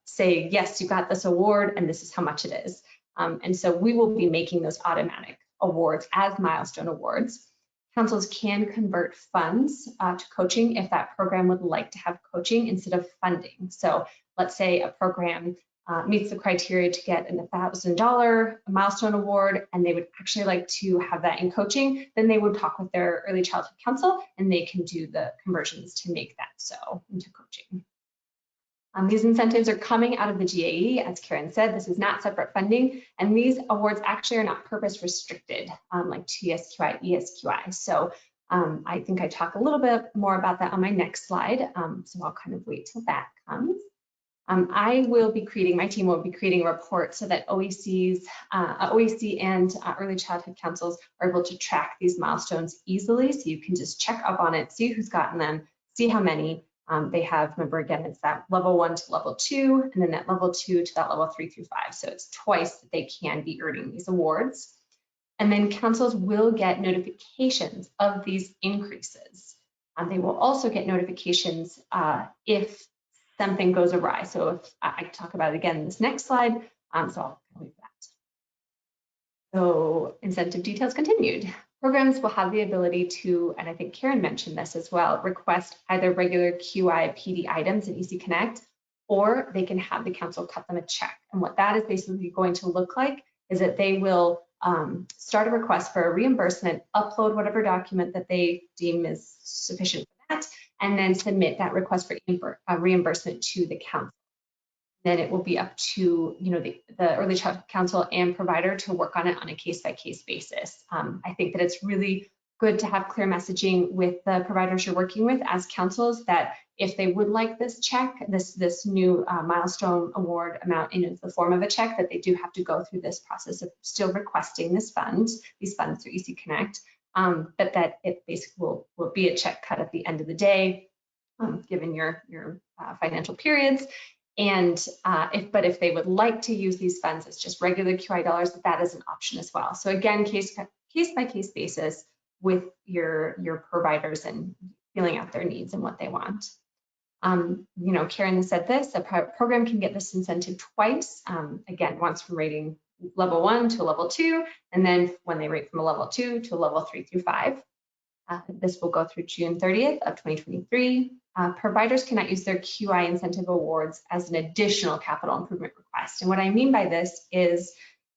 say, yes, you got this award and this is how much it is. And so we will be making those automatic awards as milestone awards. Councils can convert funds to coaching if that program would like to have coaching instead of funding. So let's say a program meets the criteria to get an $1,000 milestone award, and they would actually like to have that in coaching, then they would talk with their early childhood counsel, and they can do the conversions to make that so into coaching. These incentives are coming out of the GAE. As Karen said, this is not separate funding, and these awards actually are not purpose restricted, like TSQI, ESQI. So I think I talk a little bit more about that on my next slide, so I'll kind of wait till that comes. I will be creating, my team will be creating a report so that OEC and early childhood councils are able to track these milestones easily. So you can just check up on it, see who's gotten them, see how many they have. Remember, again, it's that level 1 to level 2, and then that level 2 to that level 3 through 5. So it's twice that they can be earning these awards. And then councils will get notifications of these increases. They will also get notifications if something goes awry. So if I talk about it again in this next slide, so I'll leave that. So incentive details continued. Programs will have the ability to, and I think Karen mentioned this as well, request either regular QI PD items in EC Connect, or they can have the council cut them a check. And what that is basically going to look like is that they will start a request for a reimbursement, upload whatever document that they deem is sufficient for that, and then submit that request for reimbursement to the council. Then it will be up to the early childhood council and provider to work on it on a case-by-case basis. I think that it's really good to have clear messaging with the providers you're working with as councils that if they would like this check, this new milestone award amount in the form of a check, that they do have to go through this process of still requesting these funds through EC Connect, but that it basically will be a check cut at the end of the day, given your financial periods. And if they would like to use these funds as just regular QI dollars, that is an option as well. So again, case by case basis with your providers and feeling out their needs and what they want. Karen said this, a program can get this incentive twice, again, once from rating level 1 to level 2, and then when they rate from a level 2 to a level 3 through 5. This will go through June 30th of 2023. Providers cannot use their QI incentive awards as an additional capital improvement request. And what I mean by this is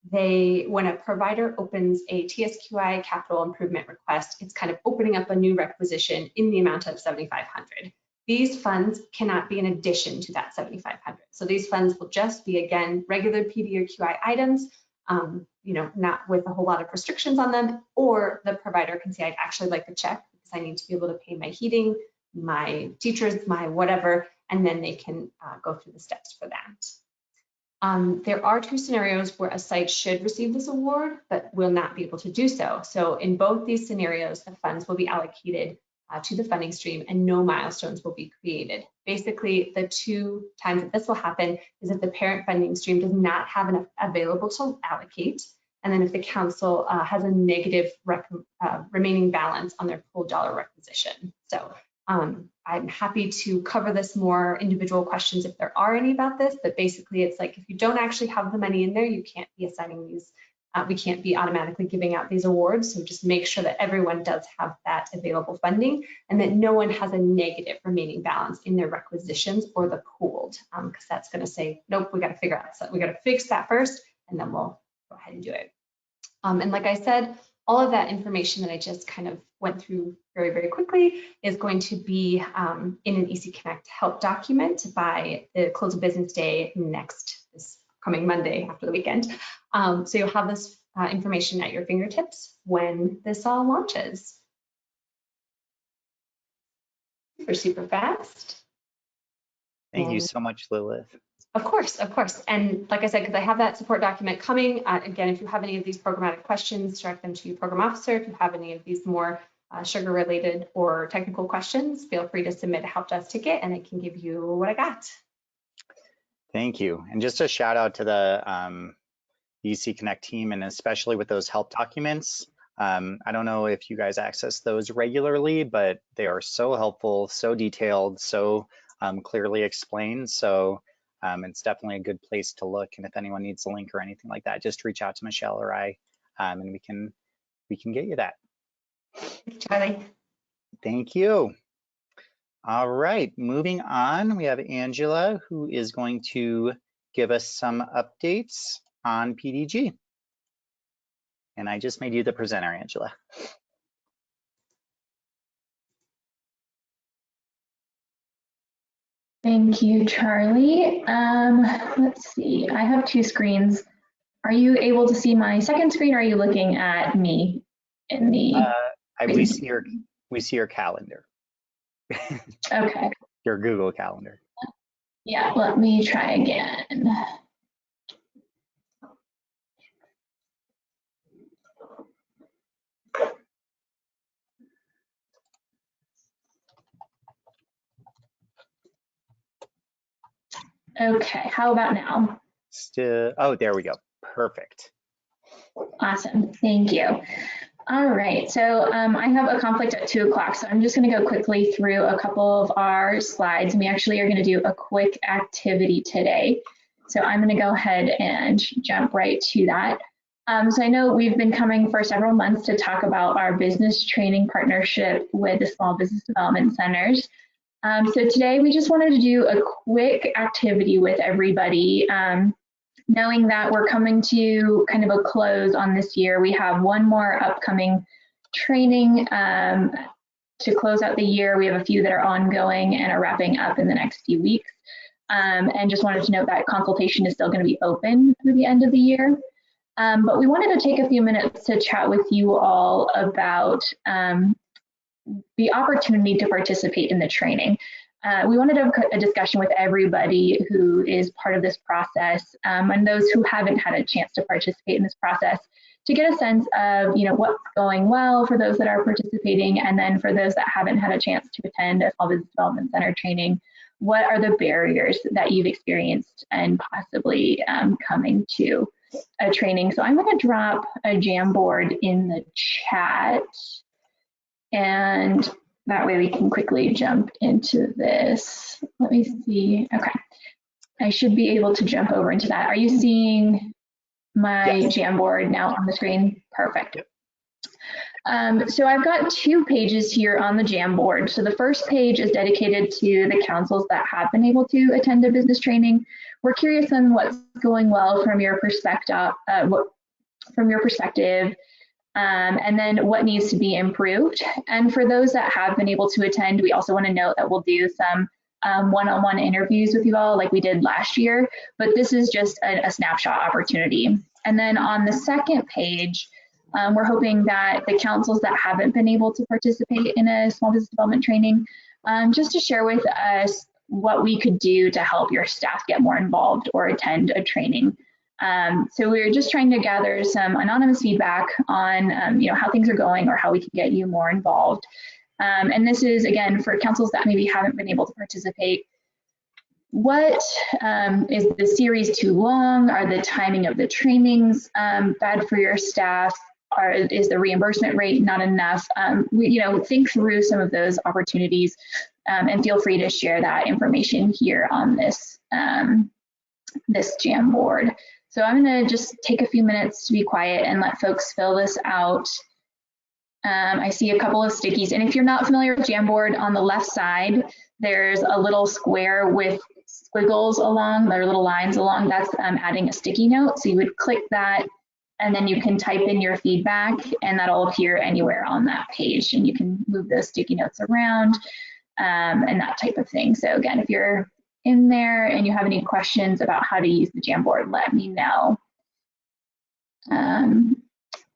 when a provider opens a TSQI capital improvement request, it's kind of opening up a new requisition in the amount of $7,500. These funds cannot be in addition to that $7,500. So these funds will just be, again, regular PD or QI items, not with a whole lot of restrictions on them, or the provider can say, I'd actually like a check because I need to be able to pay my heating, my teachers, my whatever, and then they can go through the steps for that. There are 2 scenarios where a site should receive this award, but will not be able to do so. So in both these scenarios, the funds will be allocated to the funding stream and no milestones will be created. Basically, the 2 times that this will happen is if the parent funding stream does not have enough available to allocate, and then if the council has a negative remaining balance on their pool dollar requisition. So I'm happy to cover this more individual questions if there are any about this, but basically it's like if you don't actually have the money in there, you can't be assigning these, we can't be automatically giving out these awards. So just make sure that everyone does have that available funding and that no one has a negative remaining balance in their requisitions or the pooled, because that's going to say, nope, we got to figure out, so we got to fix that first and then we'll go ahead and do it. And like I said, all of that information that I just kind of went through very, very quickly is going to be in an EC Connect help document by the close of business day this coming Monday after the weekend. So you'll have this information at your fingertips when this all launches. Super fast. Thank you so much, Lilith. Of course. And like I said, because I have that support document coming, again, if you have any of these programmatic questions, direct them to your program officer. If you have any of these more sugar related or technical questions, feel free to submit a help desk ticket and I can give you what I got. Thank you. And just a shout out to the EC Connect team, and especially with those help documents. I don't know if you guys access those regularly, but they are so helpful, so detailed, so clearly explained. So it's definitely a good place to look. And if anyone needs a link or anything like that, just reach out to Michelle or I, and we can get you that. Charlie. Thank you. All right, moving on, we have Angela, who is going to give us some updates on PDG. And I just made you the presenter, Angela. Thank you, Charlie. Let's see, I have two screens. Are you able to see my second screen, or are you looking at me in the we see your calendar. Okay. Your Google Calendar. Yeah, let me try again. Okay, how about now? Still, oh, there we go. Perfect. Awesome, thank you. All right, so I have a conflict at 2 o'clock, so I'm just going to go quickly through a couple of our slides. We actually are going to do a quick activity today. So I'm going to go ahead and jump right to that. So I know we've been coming for several months to talk about our business training partnership with the Small Business Development Centers. So today we just wanted to do a quick activity with everybody. Knowing that we're coming to kind of a close on this year, we have one more upcoming training to close out the year. We have a few that are ongoing and are wrapping up in the next few weeks. And just wanted to note that consultation is still going to be open through the end of the year. But we wanted to take a few minutes to chat with you all about the opportunity to participate in the training. We wanted to have a discussion with everybody who is part of this process and those who haven't had a chance to participate in this process to get a sense of, what's going well for those that are participating, and then for those that haven't had a chance to attend a Small Business Development Center training, what are the barriers that you've experienced and possibly coming to a training. So I'm going to drop a Jamboard in the chat, and that way we can quickly jump into this. Let me see. Okay. I should be able to jump over into that. Are you seeing my Jamboard now on the screen? Perfect. Yep. So I've got 2 pages here on the Jamboard. So the first page is dedicated to the councils that have been able to attend a business training. We're curious on what's going well from your perspective, and then what needs to be improved. And for those that have been able to attend, we also want to note that we'll do some one-on-one interviews with you all like we did last year, but this is just a snapshot opportunity. And then on the second page, we're hoping that the councils that haven't been able to participate in a small business development training, just to share with us what we could do to help your staff get more involved or attend a training. So we're just trying to gather some anonymous feedback on how things are going or how we can get you more involved. And this is, again, for councils that maybe haven't been able to participate. What is the series too long? Are the timing of the trainings bad for your staff? Is the reimbursement rate not enough? Think through some of those opportunities and feel free to share that information here on this, this Jamboard. So I'm going to just take a few minutes to be quiet and let folks fill this out. I see a couple of stickies, and if you're not familiar with Jamboard, on the left side, there's a little square with squiggles along, there are little lines along, that's adding a sticky note. So you would click that, and then you can type in your feedback, and that'll appear anywhere on that page, and you can move those sticky notes around and that type of thing. So again, if you're in there and you have any questions about how to use the Jamboard, let me know.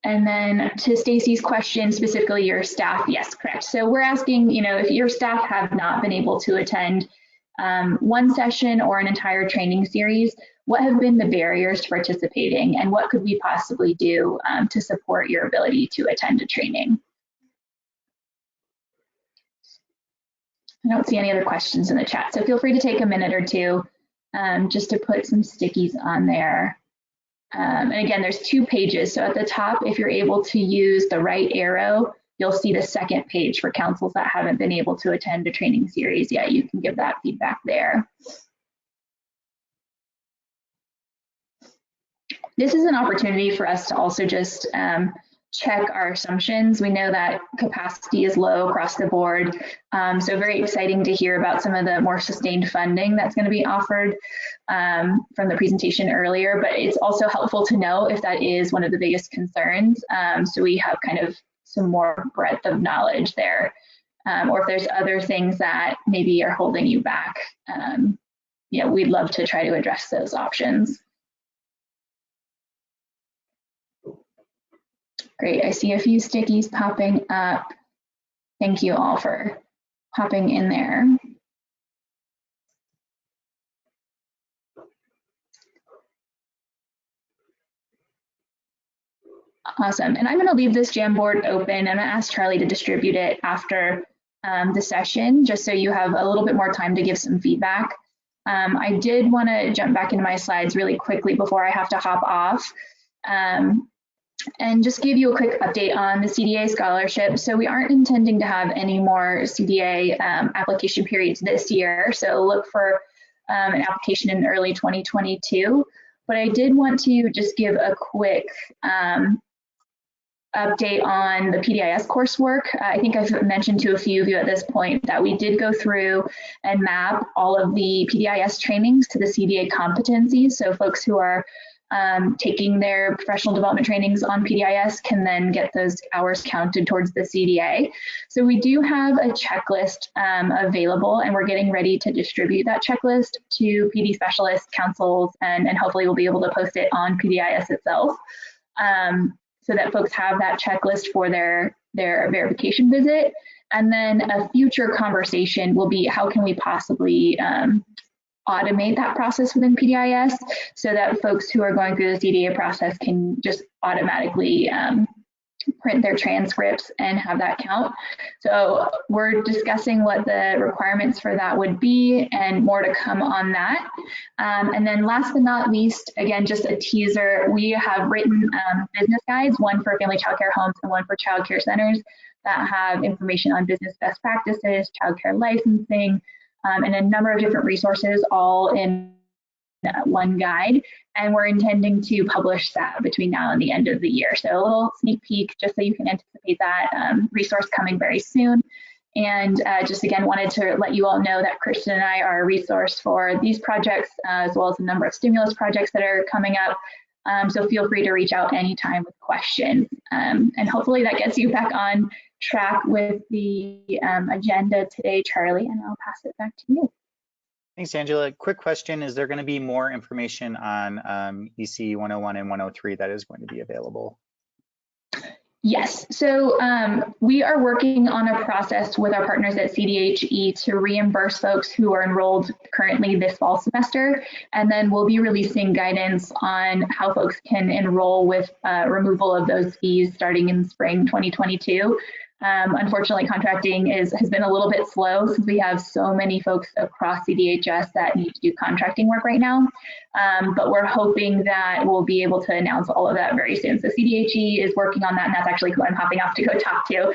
And then to Stacy's question, specifically your staff, yes, correct. So we're asking, if your staff have not been able to attend one session or an entire training series, what have been the barriers to participating, and what could we possibly do to support your ability to attend a training? I don't see any other questions in the chat, so feel free to take a minute or two just to put some stickies on there. And again, there's 2 pages. So at the top, if you're able to use the right arrow, you'll see the second page for councils that haven't been able to attend a training series yet. You can give that feedback there. This is an opportunity for us to also just check our assumptions. We know that capacity is low across the board. So very exciting to hear about some of the more sustained funding that's going to be offered from the presentation earlier, but it's also helpful to know if that is one of the biggest concerns. So we have kind of some more breadth of knowledge there, or if there's other things that maybe are holding you back. You know, we'd love to try to address those options. Great, I see a few stickies popping up. Thank you all for hopping in there. Awesome, and I'm gonna leave this Jamboard open. I'm gonna ask Charlie to distribute it after the session, just so you have a little bit more time to give some feedback. I did wanna jump back into my slides really quickly before I have to hop off. And just give you a quick update on the Cda Scholarship. So we aren't intending to have any more Cda application periods this year. So look for an application in early 2022. But I did want to just give a quick update on the Pdis coursework. I think I've mentioned to a few of you at this point that we did go through and map all of the Pdis trainings to the Cda competencies. So folks who are taking their professional development trainings on Pdis can then get those hours counted towards the Cda. So we do have a checklist available, and we're getting ready to distribute that checklist to PD specialists, councils, and hopefully we'll be able to post it on Pdis itself, so that folks have that checklist for their verification visit. And then a future conversation will be, how can we possibly automate that process within Pdis so that folks who are going through the Cda process can just automatically print their transcripts and have that count. So we're discussing what the requirements for that would be, and more to come on that. And then last but not least, again, just a teaser, we have written business guides, one for family childcare homes and one for childcare centers, that have information on business best practices, childcare licensing, and a number of different resources all in one guide. And we're intending to publish that between now and the end of the year. So a little sneak peek, just so you can anticipate that resource coming very soon. And just again, wanted to let you all know that Christian and I are a resource for these projects, as well as a number of stimulus projects that are coming up. So feel free to reach out anytime with questions. And hopefully that gets you back on track with the agenda today, Charlie, and I'll pass it back to you. Thanks, Angela. Quick question, is there going to be more information on EC 101 and 103 that is going to be available? Yes, so we are working on a process with our partners at CDHE to reimburse folks who are enrolled currently this fall semester, and then we'll be releasing guidance on how folks can enroll with removal of those fees starting in spring 2022. Unfortunately, contracting has been a little bit slow since we have so many folks across CDHS that need to do contracting work right now. But we're hoping that we'll be able to announce all of that very soon. So CDHE is working on that, and that's actually who I'm hopping off to go talk to.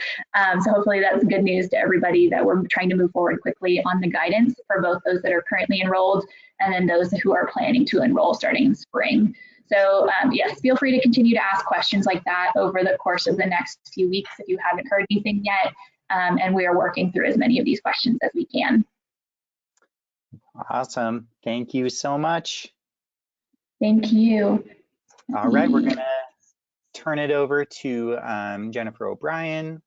So hopefully that's good news to everybody that we're trying to move forward quickly on the guidance for both those that are currently enrolled and then those who are planning to enroll starting in spring. So yes, feel free to continue to ask questions like that over the course of the next few weeks if you haven't heard anything yet. And we are working through as many of these questions as we can. Awesome. Thank you so much. Thank you. All right, we're going to turn it over to Jennifer O'Brien.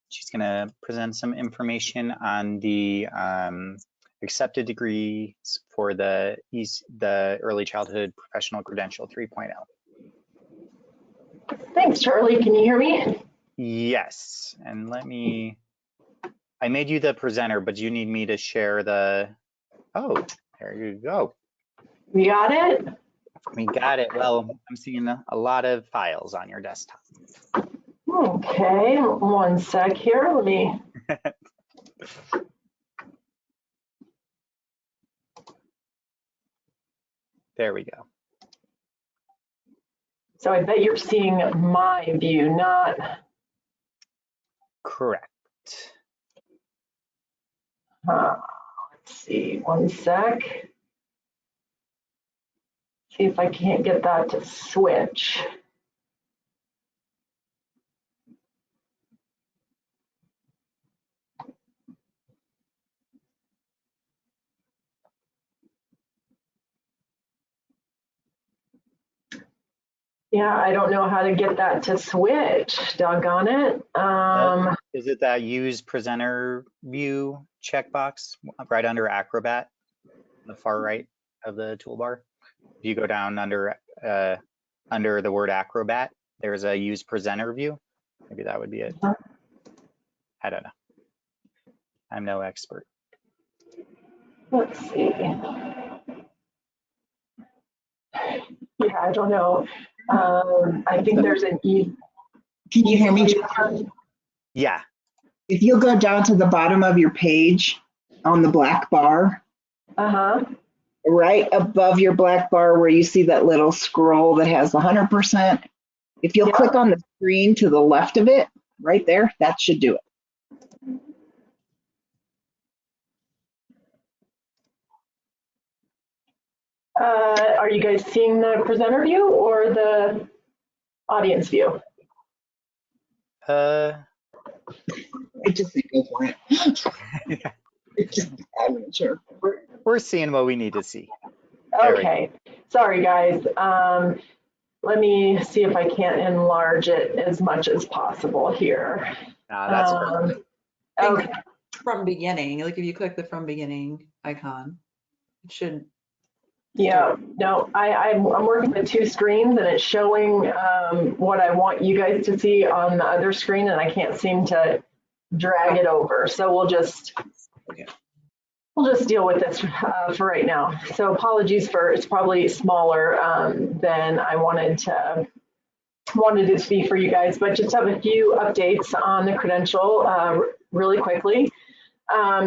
She's going to present some information on the accepted degrees for the Early Childhood Professional Credential 3.0. Thanks, Charlie. Can you hear me? Yes, and I made you the presenter, but you need me to share the, oh, there you go. You got it? We got it. Well, I'm seeing a lot of files on your desktop. Okay, one sec here. Let me. There we go. So I bet you're seeing my view, not. Correct. Let's see, one sec. See if I can't get that to switch. Yeah, I don't know how to get that to switch. Doggone it. Is it that use presenter view checkbox right under Acrobat, on the far right of the toolbar? If you go down under the word Acrobat, there's a use presenter view. Maybe that would be it. I don't know. I'm no expert. Let's see. Yeah, I don't know. I think there's an E. Can you hear me? Yeah. If you'll go down to the bottom of your page on the black bar, right above your black bar where you see that little scroll that has 100%, if you'll click on the screen to the left of it, right there, that should do it. Are you guys seeing the presenter view or the audience view? I just think go for it. It's just, I'm not sure. We're seeing what we need to see. Okay, sorry guys. Let me see if I can't enlarge it as much as possible here. That's okay. From beginning, like if you click the from beginning icon, it should. Yeah, no, I'm working with two screens and it's showing what I want you guys to see on the other screen, and I can't seem to drag it over. So we'll just deal with this for right now. So apologies for, it's probably smaller than I wanted it to be for you guys, but just have a few updates on the credential really quickly.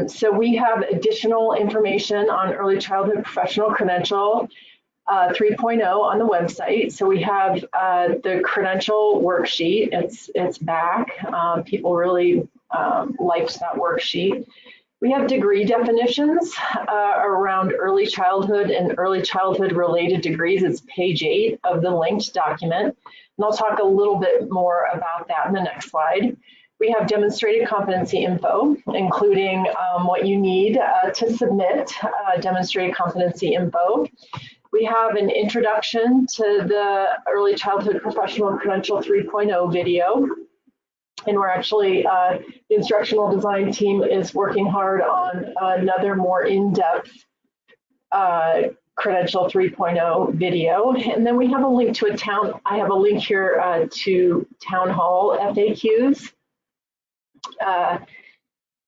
So we have additional information on early childhood professional credential 3.0 on the website. So we have the credential worksheet. It's back. People really liked that worksheet. We have degree definitions around early childhood and early childhood related degrees. It's page 8 of the linked document. And I'll talk a little bit more about that in the next slide. We have demonstrated competency info, including what you need to submit demonstrated competency info. We have an introduction to the early childhood professional credential 3.0 video. And we're actually, the instructional design team is working hard on another more in-depth Credential 3.0 video. And then we have a link to I have a link here to town hall FAQs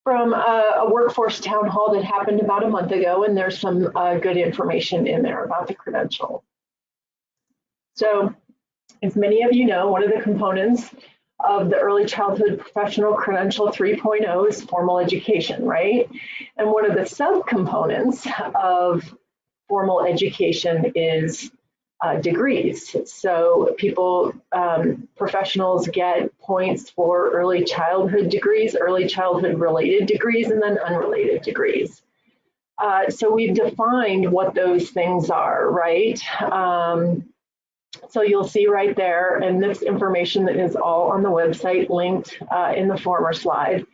from a workforce town hall that happened about a month ago. And there's some good information in there about the credential. So as many of you know, one of the components of the early childhood professional credential 3.0 is formal education, right? And one of the subcomponents of formal education is degrees. So people, professionals get points for early childhood degrees, early childhood related degrees, and then unrelated degrees. So we've defined what those things are, right? So you'll see right there, and this information is all on the website linked in the former slide.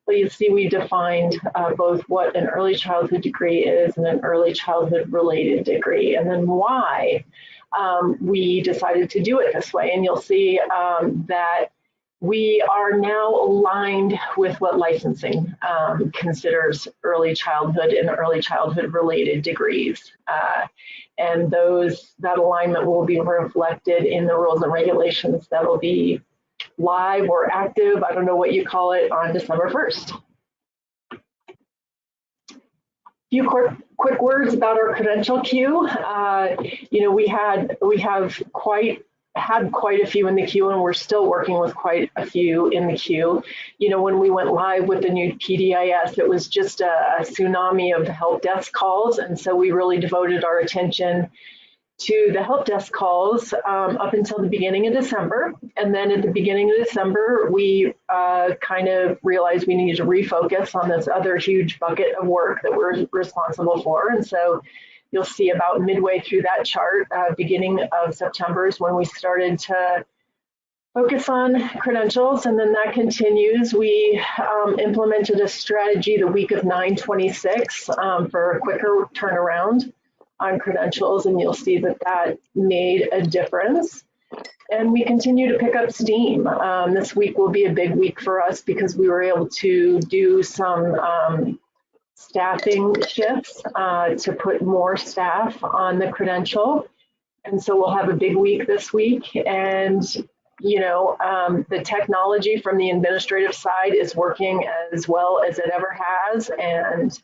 But you'll see we defined both what an early childhood degree is and an early childhood related degree, and then why we decided to do it this way. And you'll see that we are now aligned with what licensing considers early childhood and early childhood related degrees. And that alignment will be reflected in the rules and regulations that will be live or active, I don't know what you call it, on December 1st. Few quick words about our credential queue. You know, we had quite a few in the queue, and we're still working with quite a few in the queue. You know, when we went live with the new Pdis, it was just a tsunami of help desk calls, and so we really devoted our attention to the help desk calls up until the beginning of December. And then at the beginning of December, we kind of realized we needed to refocus on this other huge bucket of work that we're responsible for. And so you'll see about midway through that chart, beginning of September is when we started to focus on credentials, and then that continues. We implemented a strategy the week of 9/26 for a quicker turnaround on credentials, and you'll see that made a difference. And we continue to pick up steam. This week will be a big week for us because we were able to do some staffing shifts to put more staff on the credential. And so we'll have a big week this week. And, you know, the technology from the administrative side is working as well as it ever has. And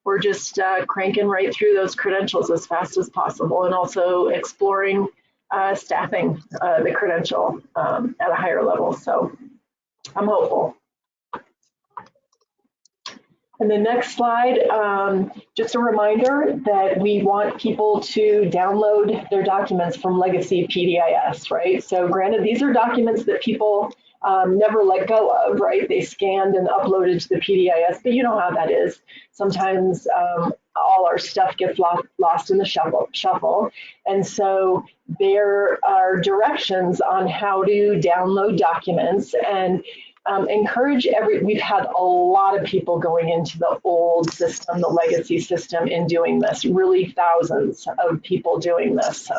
we're just cranking right through those credentials as fast as possible, and also exploring staffing the credential at a higher level. So I'm hopeful. And the next slide, just a reminder that we want people to download their documents from legacy Pdis, right? So granted, these are documents that people never let go of, right? They scanned and uploaded to the Pdis, but you know how that is. Sometimes all our stuff gets lost in the shuffle. And so there are directions on how to download documents, and we've had a lot of people going into the old system, the legacy system, in doing this, really thousands of people doing this.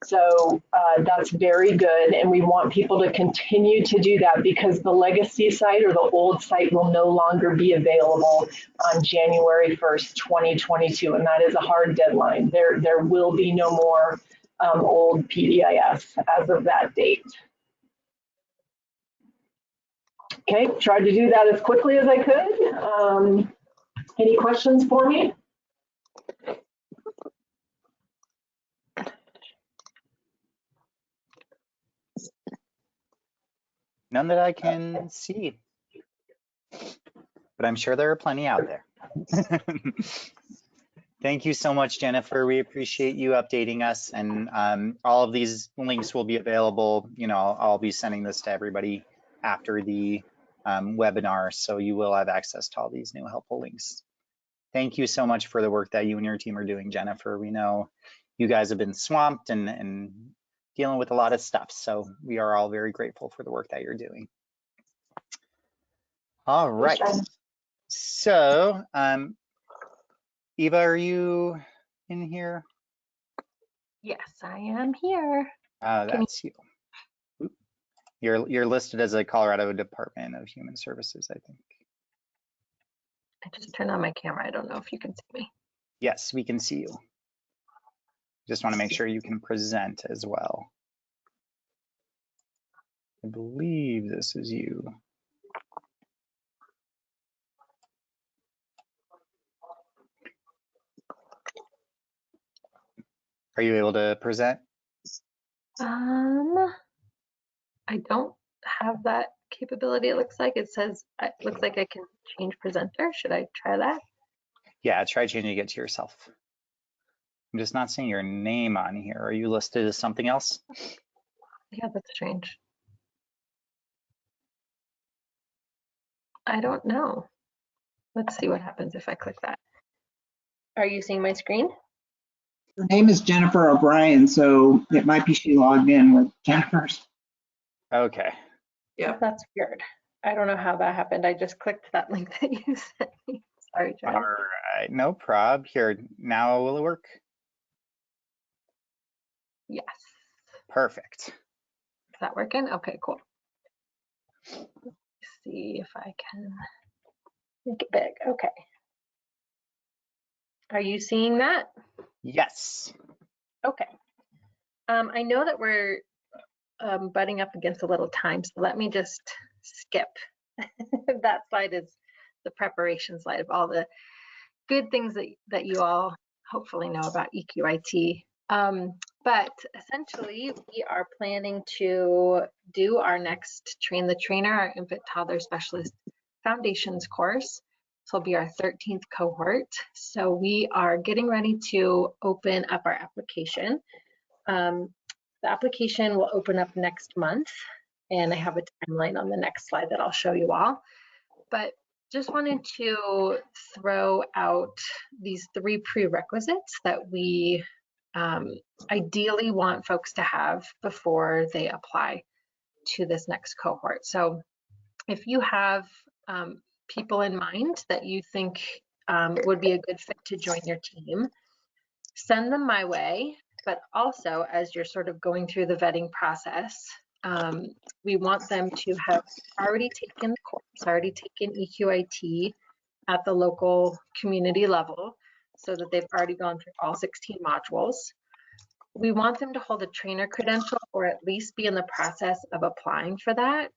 So that's very good, and we want people to continue to do that because the legacy site or the old site will no longer be available on January 1st, 2022, and that is a hard deadline. There will be no more old Pdis as of that date. Okay, tried to do that as quickly as I could. Any questions for me? None that I can see, but I'm sure there are plenty out there. Thank you so much, Jennifer. We appreciate you updating us, and all of these links will be available. You know, I'll be sending this to everybody after the webinar, so you will have access to all these new helpful links. Thank you so much for the work that you and your team are doing, Jennifer. We know you guys have been swamped and dealing with a lot of stuff, so we are all very grateful for the work that you're doing. All right, so Eva, are you in here? Yes, I am here. That's you. You're listed as a Colorado Department of Human Services, I think. I just turned on my camera. I don't know if you can see me. Yes, we can see you. Just want to make sure you can present as well. I believe this is you. Are you able to present? I don't have that capability. It looks like it says, it looks like I can change presenter. Should I try that? Yeah, try changing it to yourself. I'm just not seeing your name on here. Are you listed as something else? Yeah, that's strange. I don't know. Let's see what happens if I click that. Are you seeing my screen? Her name is Jennifer O'Brien, so it might be she logged in with Jennifer's. Okay. Yeah. That's weird. I don't know how that happened. I just clicked that link that you sent me. Sorry, Jen. All right, no prob. Here, now will it work? Yes. Perfect. Is that working? Okay, cool. Let's see if I can make it big. Okay. Are you seeing that? Yes. Okay. I know that we're butting up against a little time, so let me just skip. That slide is the preparation slide of all the good things that you all hopefully know about EQIT. But essentially, we are planning to do our next Train the Trainer, our Infant Toddler Specialist Foundations course. This will be our 13th cohort. So we are getting ready to open up our application. The application will open up next month, and I have a timeline on the next slide that I'll show you all. But just wanted to throw out these 3 prerequisites that we ideally want folks to have before they apply to this next cohort. So if you have people in mind that you think would be a good fit to join your team, send them my way. but also as you're sort of going through the vetting process, we want them to have already taken the course, already taken EQIT at the local community level, so that they've already gone through all 16 modules. We want them to hold a trainer credential or at least be in the process of applying for that.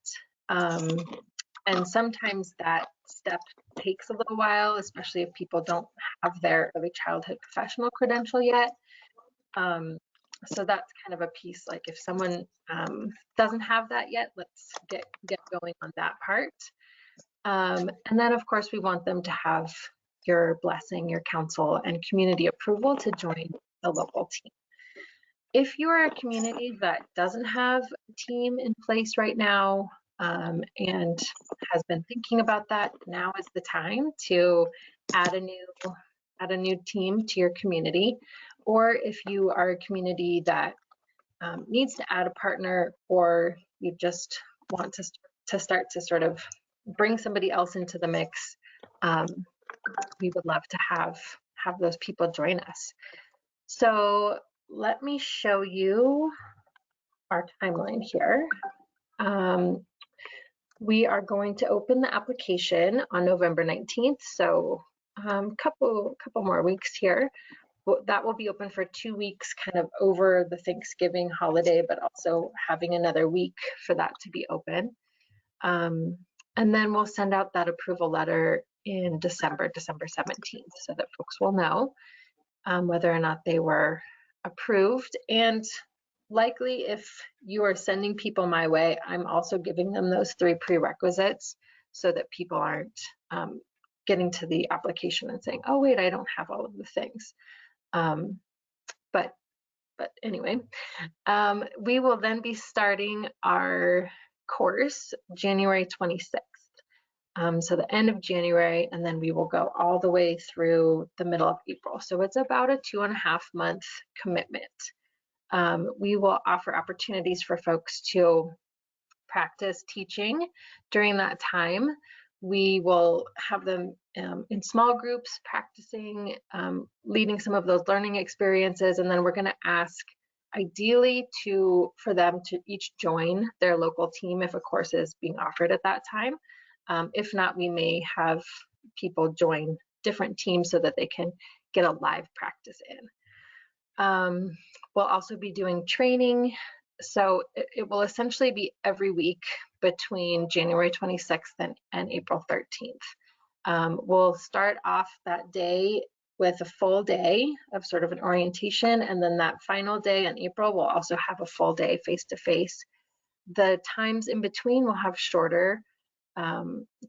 And sometimes that step takes a little while, especially if people don't have their early childhood professional credential yet. So that's kind of a piece, like if someone doesn't have that yet, let's get going on that part. And then of course we want them to have your blessing, your counsel, and community approval to join the local team. If you are a community that doesn't have a team in place right now, and has been thinking about that, now is the time to add a new team to your community. Or if you are a community that needs to add a partner, or you just want to start to sort of bring somebody else into the mix, we would love to have those people join us. So let me show you our timeline here. We are going to open the application on November 19th, so couple more weeks here. That will be open for 2 weeks, kind of over the Thanksgiving holiday, but also having another week for that to be open. And then we'll send out that approval letter in December 17th, so that folks will know whether or not they were approved. And likely, if you are sending people my way, I'm also giving them those 3 prerequisites so that people aren't getting to the application and saying, oh, wait, I don't have all of the things. But anyway, we will then be starting our course January 26th. So the end of January, and then we will go all the way through the middle of April. So it's about a 2.5 month commitment. We will offer opportunities for folks to practice teaching during that time. We will have them in small groups practicing, leading some of those learning experiences, and then we're going to ask ideally for them to each join their local team if a course is being offered at that time. If not, we may have people join different teams so that they can get a live practice in. We'll also be doing training. So it will essentially be every week between January 26th and April 13th. We'll start off that day with a full day of sort of an orientation, and then that final day in April, we'll also have a full day face-to-face. The times in between will have shorter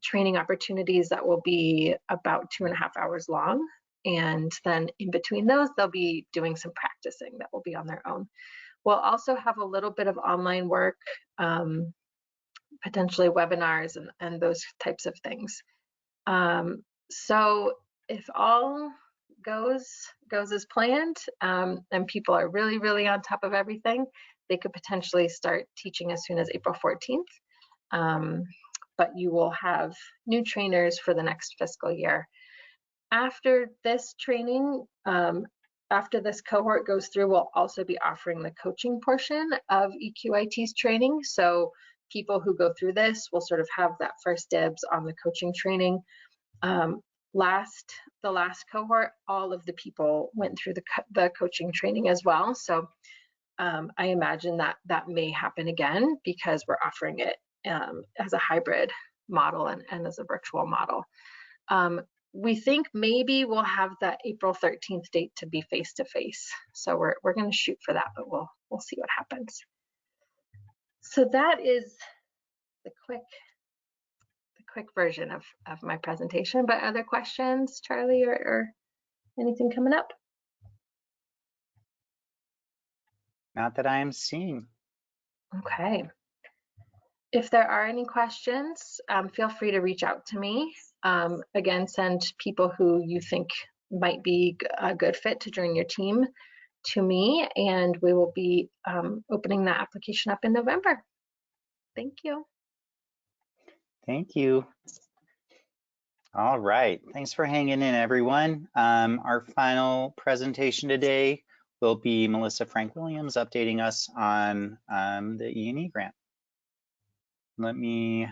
training opportunities that will be about 2.5 hours long. And then in between those, they'll be doing some practicing that will be on their own. We'll also have a little bit of online work, potentially webinars and those types of things. So if all goes as planned, and people are really, really on top of everything, they could potentially start teaching as soon as April 14th. But you will have new trainers for the next fiscal year. After this training, after this cohort goes through, we'll also be offering the coaching portion of EQIT's training. So people who go through this will sort of have that first dibs on the coaching training. The last cohort, all of the people went through the coaching training as well. So I imagine that may happen again because we're offering it as a hybrid model and as a virtual model. We think maybe we'll have that April 13th date to be face-to-face. So we're going to shoot for that, but we'll see what happens. So that is the quick version of my presentation. But other questions, Charlie, or anything coming up? Not that I am seeing. Okay. If there are any questions, feel free to reach out to me. Again, send people who you think might be a good fit to join your team to me, and we will be opening that application up in November. Thank you. Thank you. All right, thanks for hanging in, everyone. Our final presentation today will be Melissa Frank-Williams updating us on the E&E grant. Let me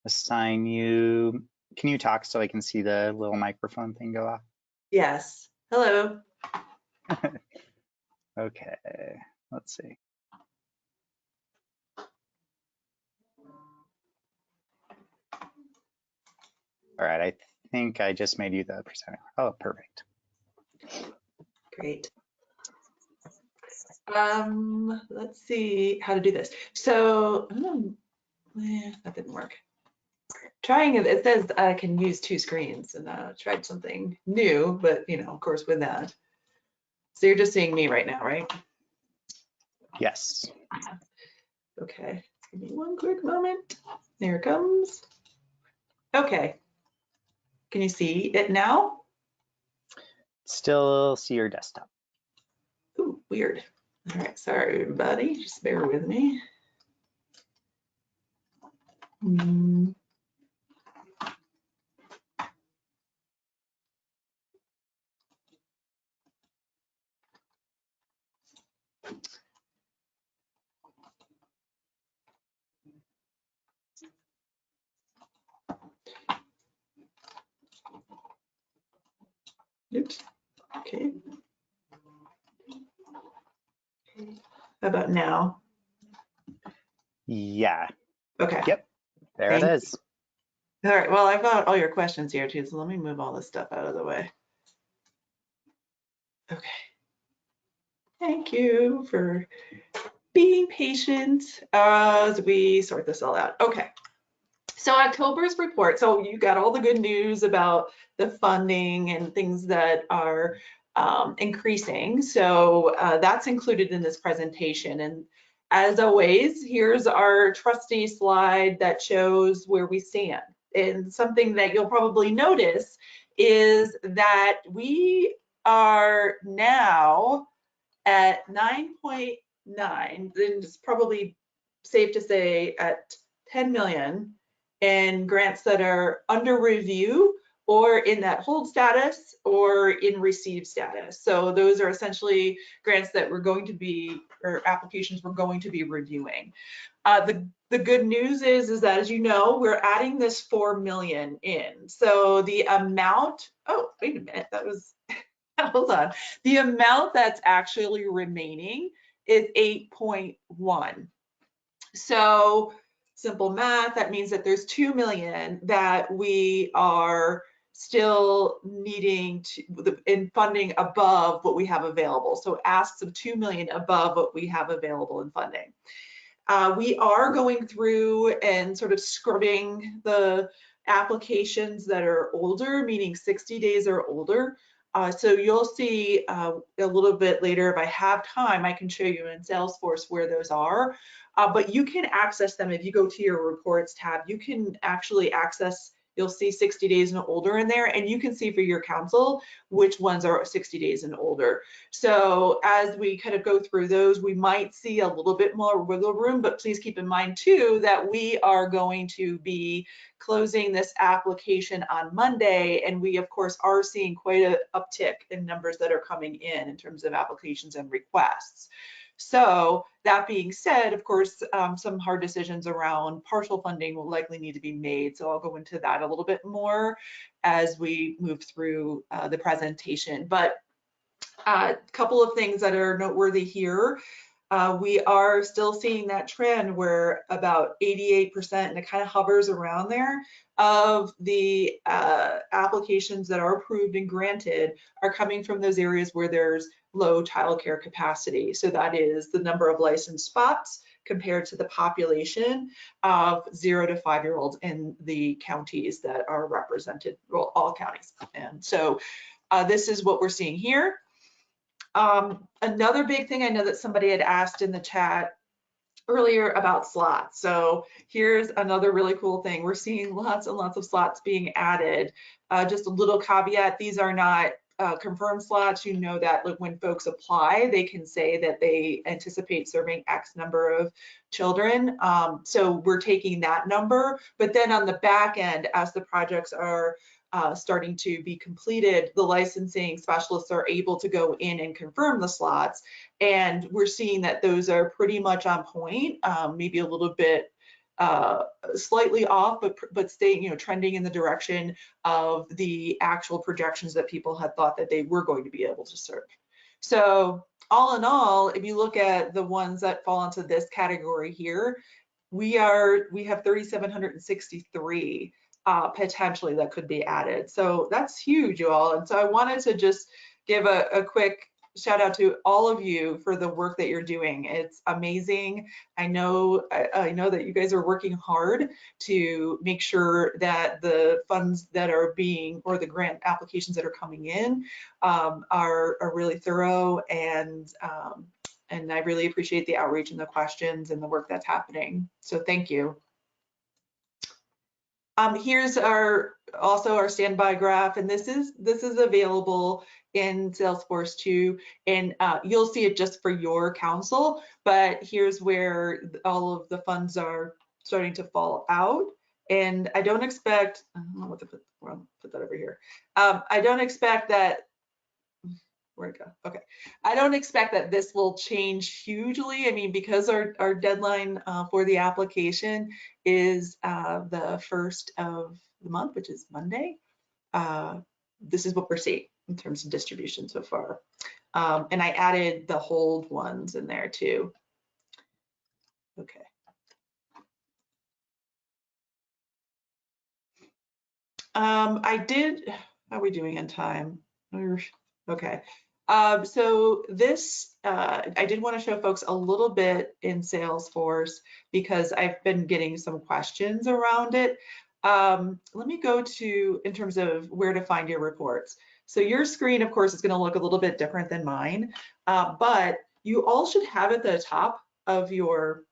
assign you. Can you talk so I can see the little microphone thing go off? Yes. Hello. Okay, let's see. All right, I think I just made you the presenter. Oh, perfect. Great. Let's see how to do this. So, that didn't work. Trying it, it says I can use 2 screens, and tried something new, but you know, of course, with that. So you're just seeing me right now, right? Yes. Okay, give me one quick moment. There it comes. Okay. Can you see it now? Still see your desktop. Ooh, weird. All right, sorry everybody, just bear with me. Oops. Okay. How about now? Yeah. Okay. Yep. There it is. All right. Well, I've got all your questions here too, so let me move all this stuff out of the way. Okay. Thank you for being patient as we sort this all out. Okay. So October's report. So you got all the good news about the funding and things that are increasing. So that's included in this presentation. And as always, here's our trusty slide that shows where we stand. And something that you'll probably notice is that we are now at 9.9, and it's probably safe to say at 10 million in grants that are under review or in that hold status or in receive status. So those are essentially grants that we're going to be, or applications we're going to be reviewing. The good news is that, as you know, we're adding this 4 million in. So the amount, oh, wait a minute, that was, hold on. The amount that's actually remaining is 8.1. So simple math, that means that there's 2 million that we are still needing to in funding above what we have available. So asks of 2 million above what we have available in funding. We are going through and sort of scrubbing the applications that are older, meaning 60 days or older. So you'll see a little bit later, if I have time, I can show you in Salesforce where those are. But you can access them if you go to your reports tab. You can actually access, you'll see 60 days and older in there, and you can see for your council which ones are 60 days and older. So as we kind of go through those, we might see a little bit more wiggle room, but please keep in mind too that we are going to be closing this application on Monday, and we of course are seeing quite an uptick in numbers that are coming in terms of applications and requests. So that being said, of course, some hard decisions around partial funding will likely need to be made. So I'll go into that a little bit more as we move through the presentation. But a couple of things that are noteworthy here. We are still seeing that trend where about 88%, and it kind of hovers around there, of the applications that are approved and granted are coming from those areas where there's low childcare capacity. So that is the number of licensed spots compared to the population of 0 to 5-year-olds in the counties that are represented, well, all counties. And so this is what we're seeing here. Another big thing, I know that somebody had asked in the chat earlier about slots. So here's another really cool thing. We're seeing lots and lots of slots being added. Just a little caveat, these are not confirmed slots. You know that when folks apply, they can say that they anticipate serving X number of children. So we're taking that number, but then on the back end, as the projects are starting to be completed, the licensing specialists are able to go in and confirm the slots. And we're seeing that those are pretty much on point, maybe a little bit slightly off, but staying, trending in the direction of the actual projections that people had thought that they were going to be able to serve. So all in all, if you look at the ones that fall into this category here, we have 3,763 potentially that could be added. So that's huge, you all. And so I wanted to just give a quick shout out to all of you for the work that you're doing. It's amazing. I know that you guys are working hard to make sure that the funds that are being, or the grant applications that are coming in are really thorough, and I really appreciate the outreach and the questions and the work that's happening. So thank you. Here's also our standby graph, and this is available in Salesforce too, and you'll see it just for your council, but here's where all of the funds are starting to fall out. And I don't expect, I don't know what to put, well, put that over here. I don't expect that, where'd it go? Okay. I don't expect that this will change hugely. I mean, because our deadline for the application is the 1st of the month, which is Monday. This is what we're seeing in terms of distribution so far. And I added the hold ones in there too. Okay. I did, how are we doing in time? Okay. So this, I did want to show folks a little bit in Salesforce because I've been getting some questions around it. Let me go to, in terms of where to find your reports. So your screen, of course, is going to look a little bit different than mine, but you all should have at the top of your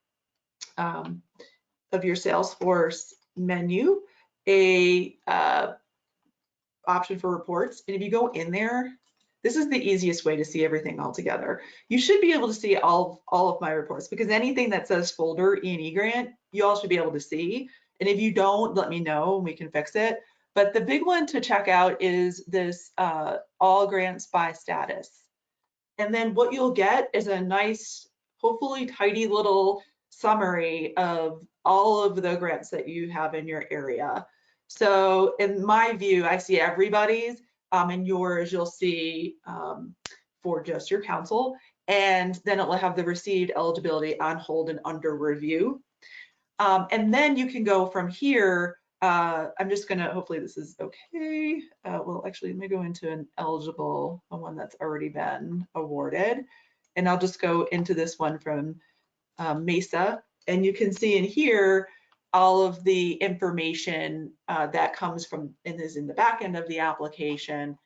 Salesforce menu a option for reports. And if you go in there, this is the easiest way to see everything all together. You should be able to see all of my reports, because anything that says folder E&E grant, you all should be able to see. And if you don't, let me know and we can fix it. But the big one to check out is this all grants by status. And then what you'll get is a nice, hopefully tidy little summary of all of the grants that you have in your area. So in my view, I see everybody's, and yours you'll see for just your council, and then it will have the received, eligibility, on hold, and under review. And then you can go from here. I'm just gonna, hopefully this is okay. Well, actually, let me go into an eligible, one that's already been awarded. And I'll just go into this one from Mesa. And you can see in here all of the information that comes from, and is in the back end of the application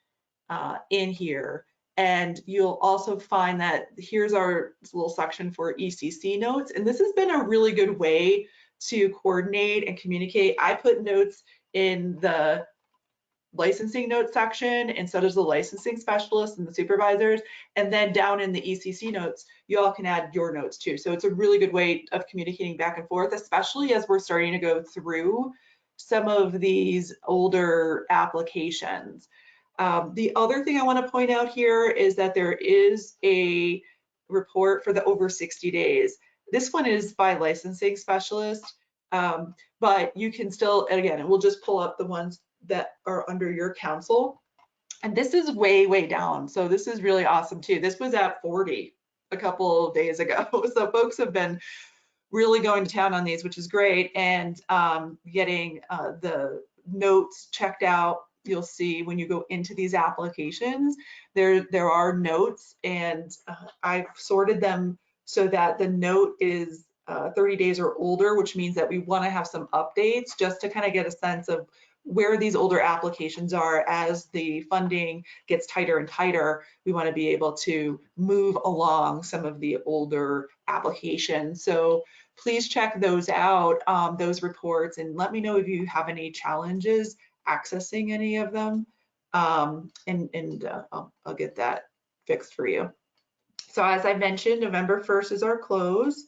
in here. And you'll also find that here's our little section for ECC notes. And this has been a really good way to coordinate and communicate. I put notes in the licensing notes section, and so does the licensing specialist and the supervisors. And then down in the ECC notes, you all can add your notes too. So it's a really good way of communicating back and forth, especially as we're starting to go through some of these older applications. The other thing I want to point out here is that there is a report for the over 60 days. This one is by licensing specialist, but you can still, and again, we'll just pull up the ones that are under your council. And this is way, way down. So this is really awesome too. This was at 40 a couple of days ago. So folks have been really going to town on these, which is great. And getting the notes checked out. You'll see when you go into these applications, there are notes, and I've sorted them so that the note is 30 days or older, which means that we want to have some updates just to kind of get a sense of where these older applications are. As the funding gets tighter and tighter, we want to be able to move along some of the older applications. So please check those out, those reports, and let me know if you have any challenges accessing any of them, I'll get that fixed for you. So as I mentioned, November 1st is our close.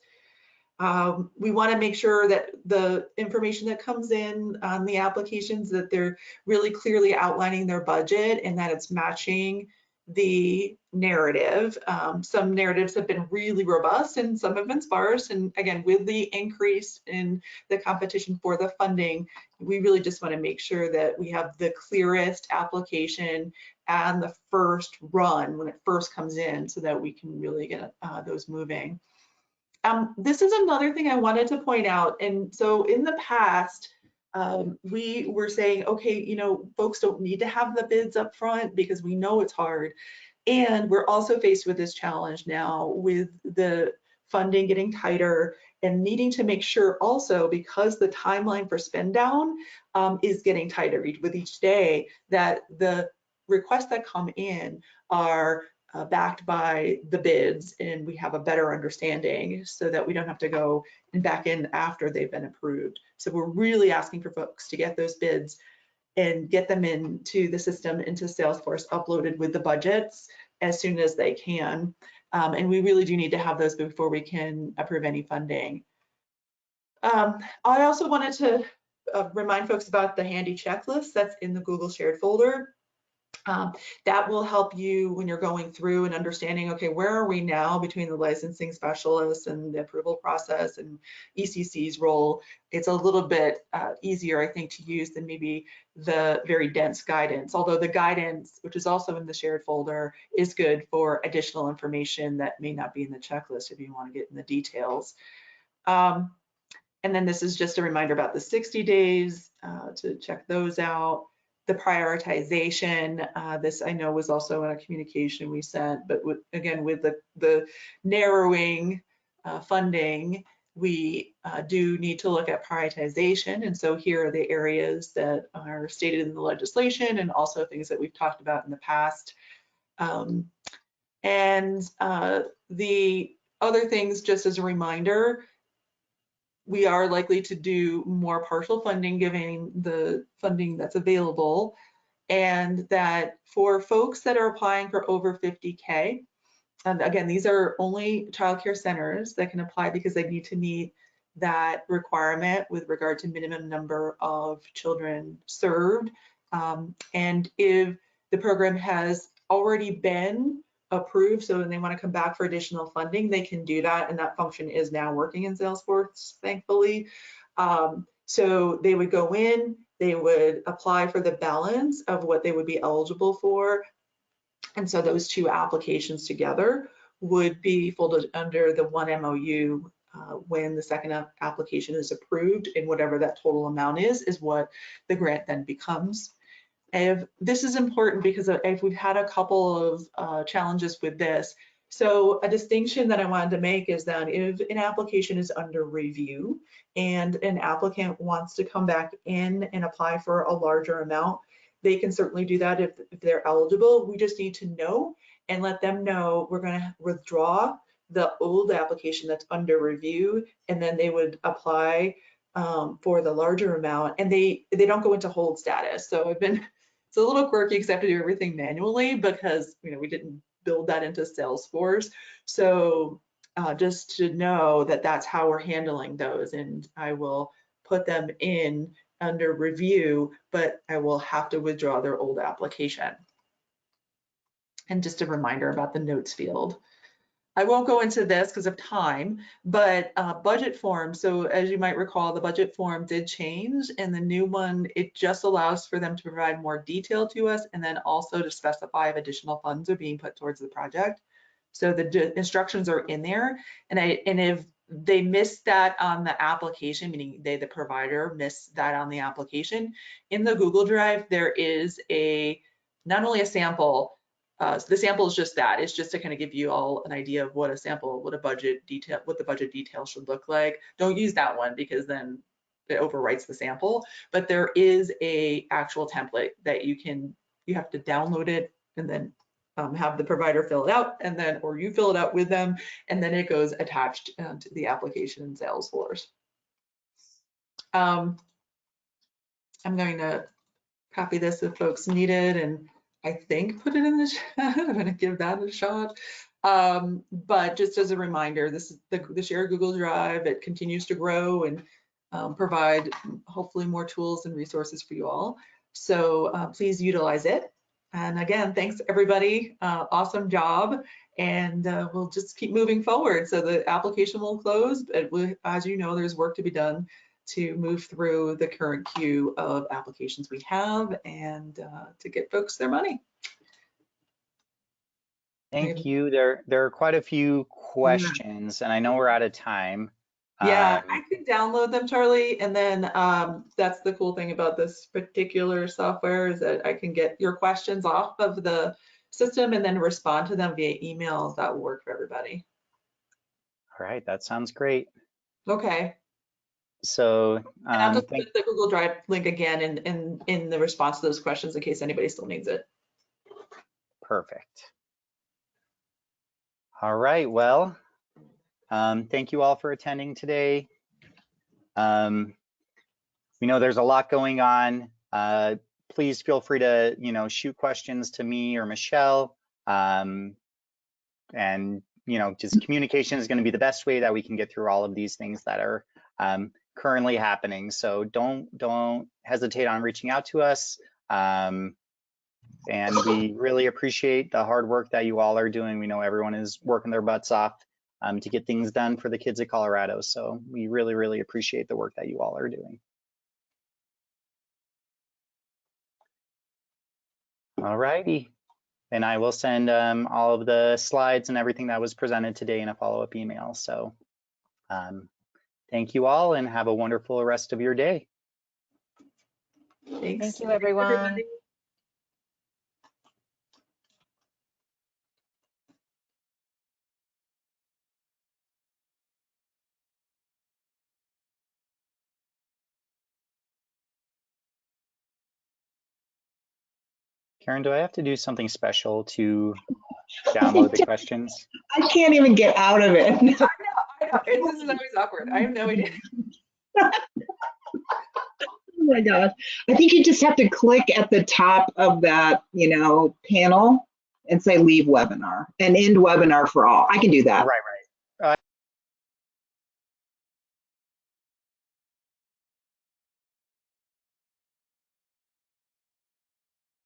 We want to make sure that the information that comes in on the applications, that they're really clearly outlining their budget and that it's matching the narrative. Some narratives have been really robust and some have been sparse. And again, with the increase in the competition for the funding, we really just want to make sure that we have the clearest application and the first run when it first comes in so that we can really get those moving. This is another thing I wanted to point out. And so in the past, we were saying, okay, you know, folks don't need to have the bids up front because we know it's hard. And we're also faced with this challenge now with the funding getting tighter and needing to make sure also, because the timeline for spend down is getting tighter with each day, that the requests that come in are backed by the bids and we have a better understanding so that we don't have to go and back in after they've been approved. So we're really asking for folks to get those bids and get them into the system, into Salesforce, uploaded with the budgets as soon as they can. And we really do need to have those before we can approve any funding. I also wanted to remind folks about the handy checklist that's in the Google shared folder. That will help you when you're going through and understanding, okay, where are we now between the licensing specialist and the approval process and ECC's role? It's a little bit easier, I think, to use than maybe the very dense guidance, although the guidance, which is also in the shared folder, is good for additional information that may not be in the checklist if you want to get in the details. And then this is just a reminder about the 60 days to check those out. The prioritization, this I know was also in a communication we sent, but again, with the narrowing funding, we do need to look at prioritization. And so here are the areas that are stated in the legislation and also things that we've talked about in the past. And the other things, just as a reminder, we are likely to do more partial funding given the funding that's available, and that for folks that are applying for over 50K, and again, these are only childcare centers that can apply because they need to meet that requirement with regard to minimum number of children served. And if the program has already been approved, so when they want to come back for additional funding, they can do that, and that function is now working in Salesforce, thankfully. So they would go in, they would apply for the balance of what they would be eligible for, and so those two applications together would be folded under the one MOU when the second application is approved, and whatever that total amount is what the grant then becomes. And this is important because we've had a couple of challenges with this. So a distinction that I wanted to make is that if an application is under review and an applicant wants to come back in and apply for a larger amount, they can certainly do that if they're eligible. We just need to know and let them know we're going to withdraw the old application that's under review, and then they would apply for the larger amount, and they don't go into hold status. So it's a little quirky because I have to do everything manually because we didn't build that into Salesforce. So just to know that that's how we're handling those, and I will put them in under review, but I will have to withdraw their old application. And just a reminder about the notes field. I won't go into this because of time, but budget form. So as you might recall, the budget form did change, and the new one, it just allows for them to provide more detail to us and then also to specify if additional funds are being put towards the project. So the instructions are in there, and if they miss that on the application, meaning the provider missed that on the application, in the Google Drive, there is not only a sample. So the sample is just that. It's just to kind of give you all an idea of what the budget detail should look like. Don't use that one because then it overwrites the sample. But there is a actual template that you have to download it and then have the provider fill it out, and then or you fill it out with them, and then it goes attached to the application in Salesforce. I'm going to copy this if folks need it, and I think put it in the chat. I'm going to give that a shot. But just as a reminder, this is the shared Google Drive. It continues to grow and provide hopefully more tools and resources for you all. So please utilize it. And again, thanks everybody. Awesome job. And we'll just keep moving forward. So the application will close, but as you know, there's work to be done to move through the current queue of applications we have and to get folks their money. Thank you. There are quite a few questions, and I know we're out of time. Yeah, I can download them, Charlie, and then that's the cool thing about this particular software is that I can get your questions off of the system and then respond to them via emails. That will work for everybody. All right, that sounds great. Okay. So and I'll just put the Google Drive link again in the response to those questions in case anybody still needs it. Perfect. All right, well, thank you all for attending today. We know there's a lot going on. Please feel free to, shoot questions to me or Michelle. And, just communication is going to be the best way that we can get through all of these things that are currently happening. So don't hesitate on reaching out to us. And we really appreciate the hard work that you all are doing. We know everyone is working their butts off to get things done for the kids of Colorado. So we really, really appreciate the work that you all are doing. All righty. And I will send all of the slides and everything that was presented today in a follow-up email. So thank you all and have a wonderful rest of your day. Thanks. Thank you, everyone. Karen, do I have to do something special to download the questions? I can't even get out of it. I know. This is always awkward. I have no idea. Oh my gosh. I think you just have to click at the top of that, panel and say leave webinar and end webinar for all. I can do that. Right.